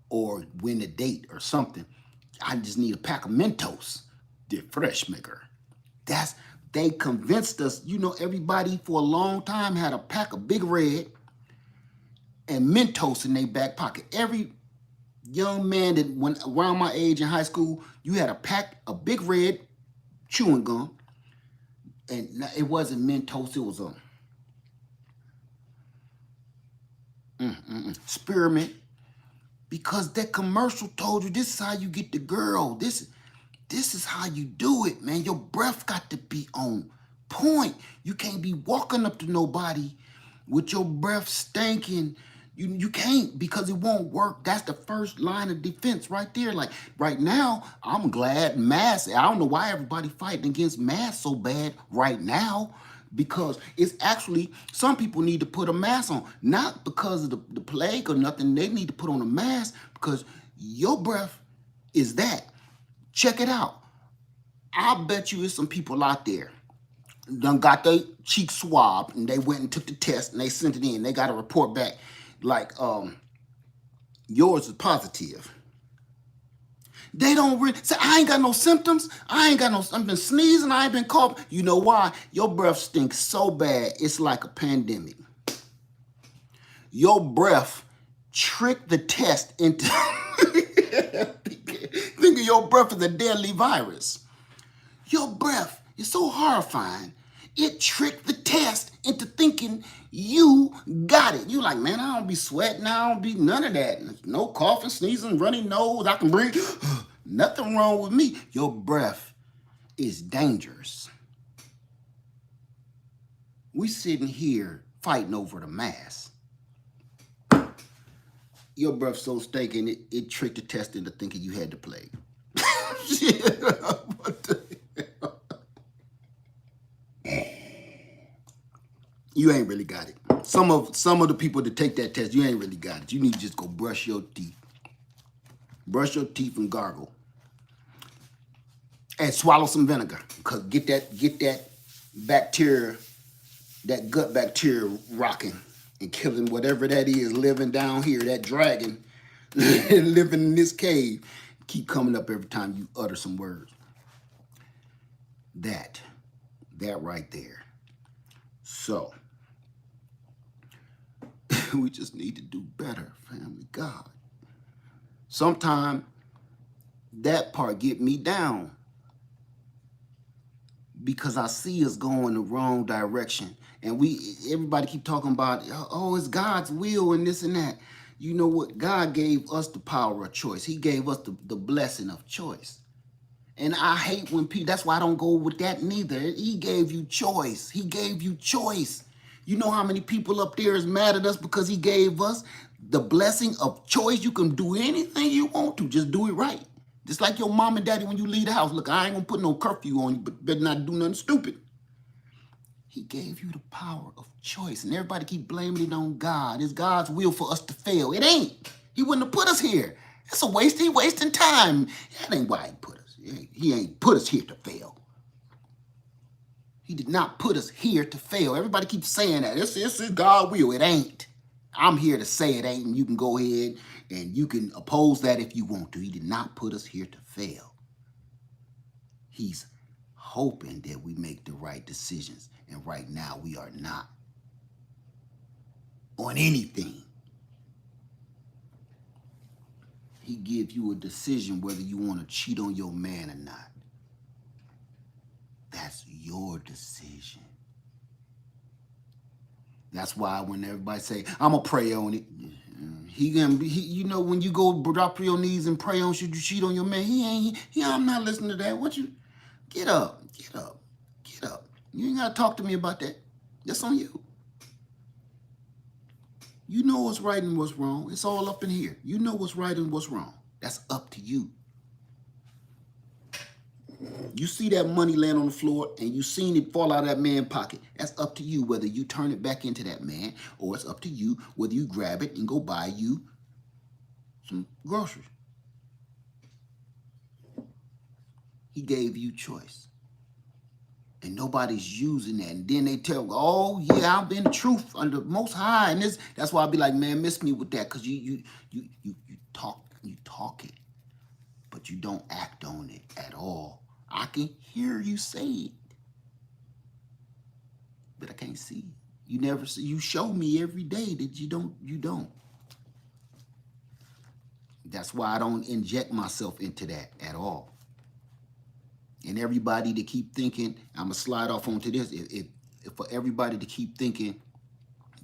or win a date or something. I just need a pack of Mentos, the fresh maker. They convinced us, you know, everybody for a long time had a pack of Big Red and Mentos in their back pocket. Every young man that went around my age in high school, you had a pack of Big Red chewing gum. And it wasn't Mentos, it was Spearmint. Because that commercial told you this is how you get the girl. This is how you do it, man. Your breath got to be on point. You can't be walking up to nobody with your breath stinking. You can't, because it won't work. That's the first line of defense right there. Like right now, I'm glad masks. I don't know why everybody fighting against masks so bad right now, because it's actually, some people need to put a mask on, not because of the plague or nothing. They need to put on a mask because your breath is that. Check it out. I bet you there's some people out there done got their cheek swabbed and they went and took the test and they sent it in. They got a report back like yours is positive. They don't really say, I ain't got no symptoms. I've been sneezing. I ain't been coughing. You know why? Your breath stinks so bad. It's like a pandemic. Your breath tricked the test into thinking your breath is a deadly virus. Your breath is so horrifying. It tricked the test into thinking you got it. You like, man, I don't be sweating. I don't be none of that. No coughing, sneezing, runny nose. I can breathe. Nothing wrong with me. Your breath is dangerous. We sitting here fighting over the mask. Your breath so stinking, it tricked the test into thinking you had the plague. Shit, what the hell? You ain't really got it. Some of the people that take that test, you ain't really got it. You need to just go brush your teeth. Brush your teeth and gargle. And swallow some vinegar. Because get that bacteria, that gut bacteria rocking and killing whatever that is living down here, that dragon living in this cave. Keep coming up every time you utter some words. That right there. So, we just need to do better, family. God. Sometimes that part get me down because I see us going the wrong direction. And everybody keep talking about, oh, it's God's will and this and that. You know what? God gave us the power of choice. He gave us the blessing of choice. And I hate when people, that's why I don't go with that neither. He gave you choice. He gave you choice. You know how many people up there is mad at us because he gave us the blessing of choice? You can do anything you want to. Just do it right. Just like your mom and daddy when you leave the house. Look, I ain't going to put no curfew on you, but better not do nothing stupid. He gave you the power of choice. And everybody keep blaming it on God. It's God's will for us to fail. It ain't. He wouldn't have put us here. It's a waste. He wasting time. That ain't why he put us. He ain't put us here to fail. He did not put us here to fail. Everybody keeps saying that. This is God's will. It ain't. I'm here to say it ain't, and you can go ahead and you can oppose that if you want to. He did not put us here to fail. He's hoping that we make the right decisions. And right now, we are not on anything. He gives you a decision whether you want to cheat on your man or not. That's your decision. That's why when everybody say, I'm going to pray on it. You know, when you go drop to your knees and pray on, should you cheat on your man? I'm not listening to that. Get up. You ain't got to talk to me about that. That's on you. You know what's right and what's wrong. It's all up in here. You know what's right and what's wrong. That's up to you. You see that money land on the floor and you seen it fall out of that man's pocket. That's up to you whether you turn it back into that man, or it's up to you whether you grab it and go buy you some groceries. He gave you choice. And nobody's using that. And then they tell, oh, yeah, I've been the truth under Most High. And that's why I'll be like, man, miss me with that. Because you talk it, but you don't act on it at all. I can hear you say it, but I can't see it. You never see. You show me every day that you don't. That's why I don't inject myself into that at all. And everybody to keep thinking, I'm going to slide off onto this. If for everybody to keep thinking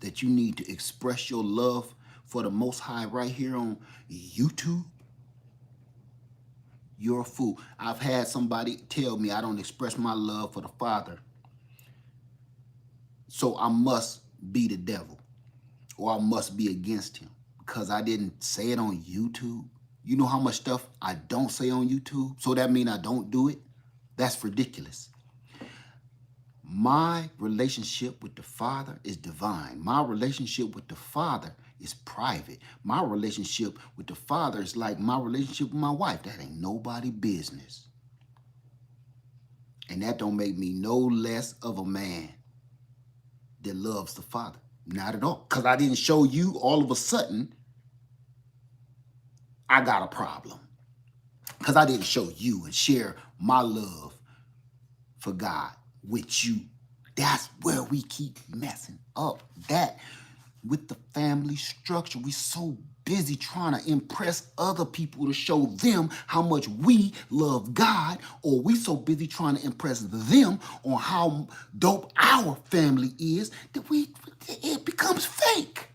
that you need to express your love for the Most High right here on YouTube, you're a fool. I've had somebody tell me I don't express my love for the Father So I must be the devil, or I must be against him because I didn't say it on YouTube. You know how much stuff I don't say on YouTube? So that means I don't do it? That's ridiculous. My relationship with the Father is divine. My relationship with the Father is private. My relationship with the Father is like my relationship with my wife. That ain't nobody business. And that don't make me no less of a man that loves the Father. Not at all. Because I didn't show you all of a sudden I got a problem. Because I didn't show you and share my love for God with you. That's where we keep messing up. That with the family structure, we so busy trying to impress other people to show them how much we love God, or we so busy trying to impress them on how dope our family is that it becomes fake.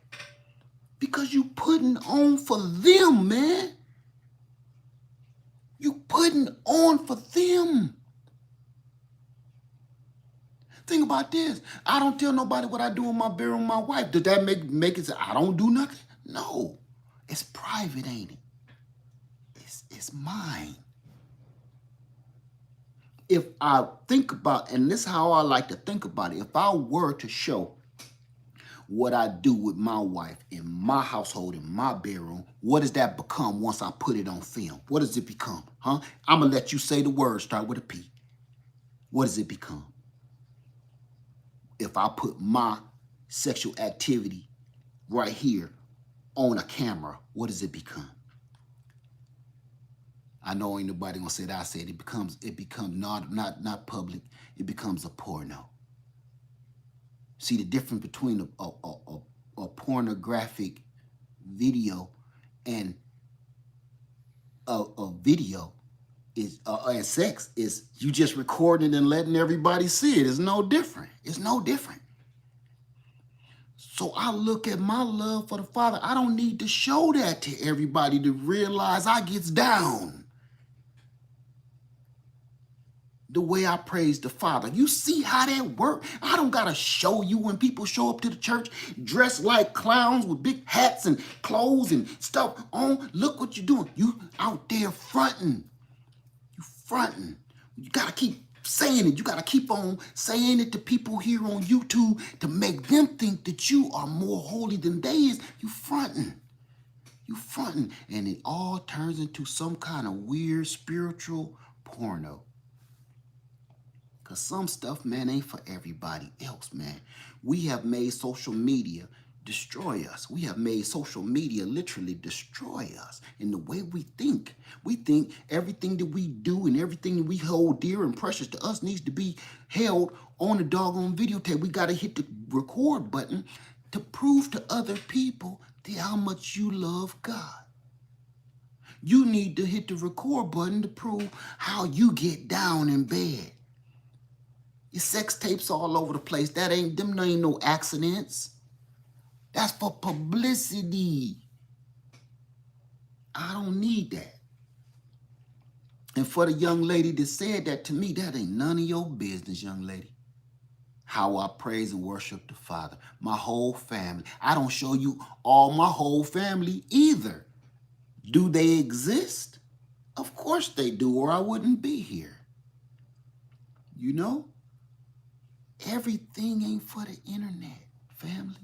Because you putting on for them, man. You putting on for them. Think about this. I don't tell nobody what I do in my bedroom with my wife. Does that make it say I don't do nothing? No. It's private, ain't it? It's mine. If I think about, and this is how I like to think about it, if I were to show what I do with my wife in my household, in my bedroom, what does that become once I put it on film? What does it become? Huh? I'm going to let you say the word, start with a P. What does it become? If I put my sexual activity right here on a camera, what does it become? I know ain't nobody gonna say that I said it becomes not public, it becomes a porno. See the difference between a pornographic video and a video is and sex is you just recording and letting everybody see it. It's no different. It's no different. So I look at my love for the Father. I don't need to show that to everybody to realize I gets down the way I praise the Father. You see how that work? I don't got to show you when people show up to the church dressed like clowns with big hats and clothes and stuff on. Look what you're doing. You out there fronting. You fronting. You got to keep saying it. You got to keep on saying it to people here on YouTube to make them think that you are more holy than they is. You fronting. You fronting. And it all turns into some kind of weird spiritual porno. Because some stuff, man, ain't for everybody else, man. We have made social media destroy us. We have made social media literally destroy us in the way we think. We think everything that we do and everything that we hold dear and precious to us needs to be held on a doggone videotape. We got to hit the record button to prove to other people how much you love God. You need to hit the record button to prove how you get down in bed. Your sex tapes all over the place. Them ain't no accidents. That's for publicity. I don't need that. And for the young lady that said that to me, that ain't none of your business, young lady. How I praise and worship the Father. My whole family. I don't show you all my whole family either. Do they exist? Of course they do, or I wouldn't be here. You know? Everything ain't for the internet, family.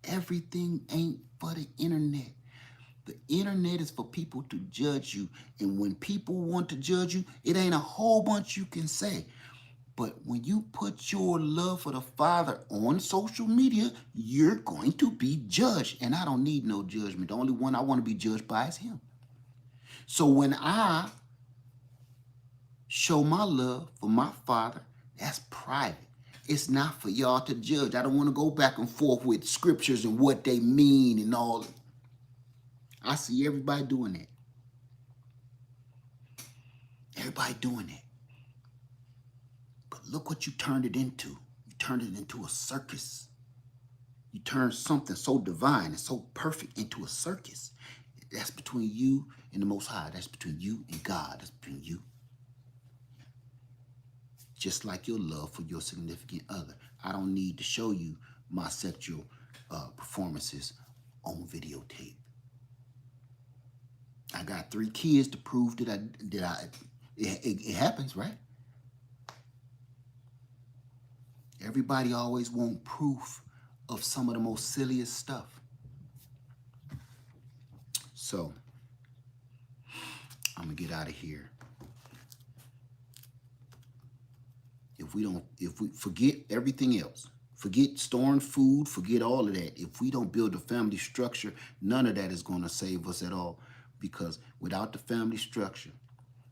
Everything ain't for the internet. The internet is for people to judge you. And when people want to judge you, it ain't a whole bunch you can say. But when you put your love for the Father on social media, you're going to be judged. And I don't need no judgment. The only one I want to be judged by is him. So when I show my love for my Father, that's private. It's not for y'all to judge. I don't want to go back and forth with scriptures and what they mean and all. I see everybody doing that. Everybody doing that. But look what you turned it into. You turned it into a circus. You turned something so divine and so perfect into a circus. That's between you and the Most High. That's between you and God. That's between you. just like your love for your significant other. I don't need to show you my sexual performances on videotape. I got 3 kids to prove that it happens, right? Everybody always wants proof of some of the most silliest stuff. So I'm gonna get out of here. If we forget everything else, forget storing food, forget all of that. If we don't build a family structure, none of that is gonna save us at all. Because without the family structure,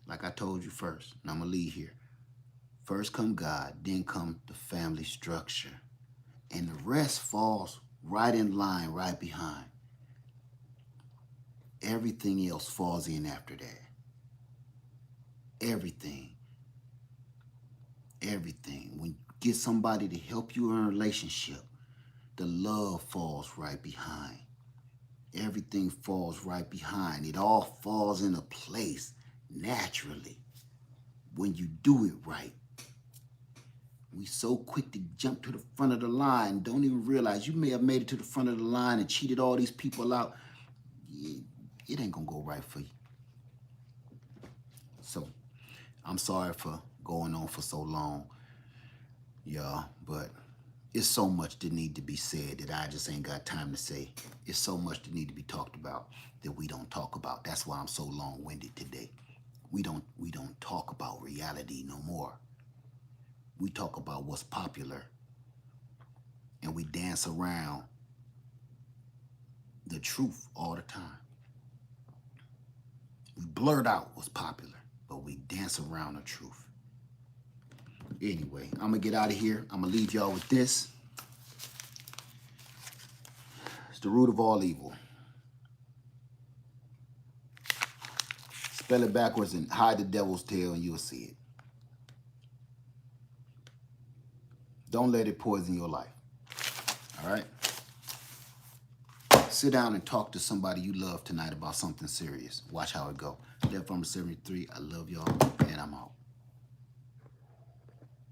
like I told you first, and I'm gonna leave here. First come God, then come the family structure. And the rest falls right in line, right behind. Everything else falls in after that. Everything. When you get somebody to help you in a relationship, the love falls right behind. Everything falls right behind. It all falls into place naturally when you do it right. We so quick to jump to the front of the line, don't even realize you may have made it to the front of the line and cheated all these people out. It ain't gonna go right for you. So I'm sorry for going on for so long, y'all, but it's so much that need to be said that I just ain't got time to say. It's so much that need to be talked about that we don't talk about. That's why I'm so long-winded today. We don't talk about reality no more. We talk about what's popular, and we dance around the truth all the time. We blurt out what's popular, but we dance around the truth. Anyway, I'm gonna get out of here. I'm gonna leave y'all with this. It's the root of all evil. Spell it backwards and hide the devil's tail and you'll see it. Don't let it poison your life. All right? Sit down and talk to somebody you love tonight about something serious. Watch how it go. Death from 73. I love y'all, and I'm out.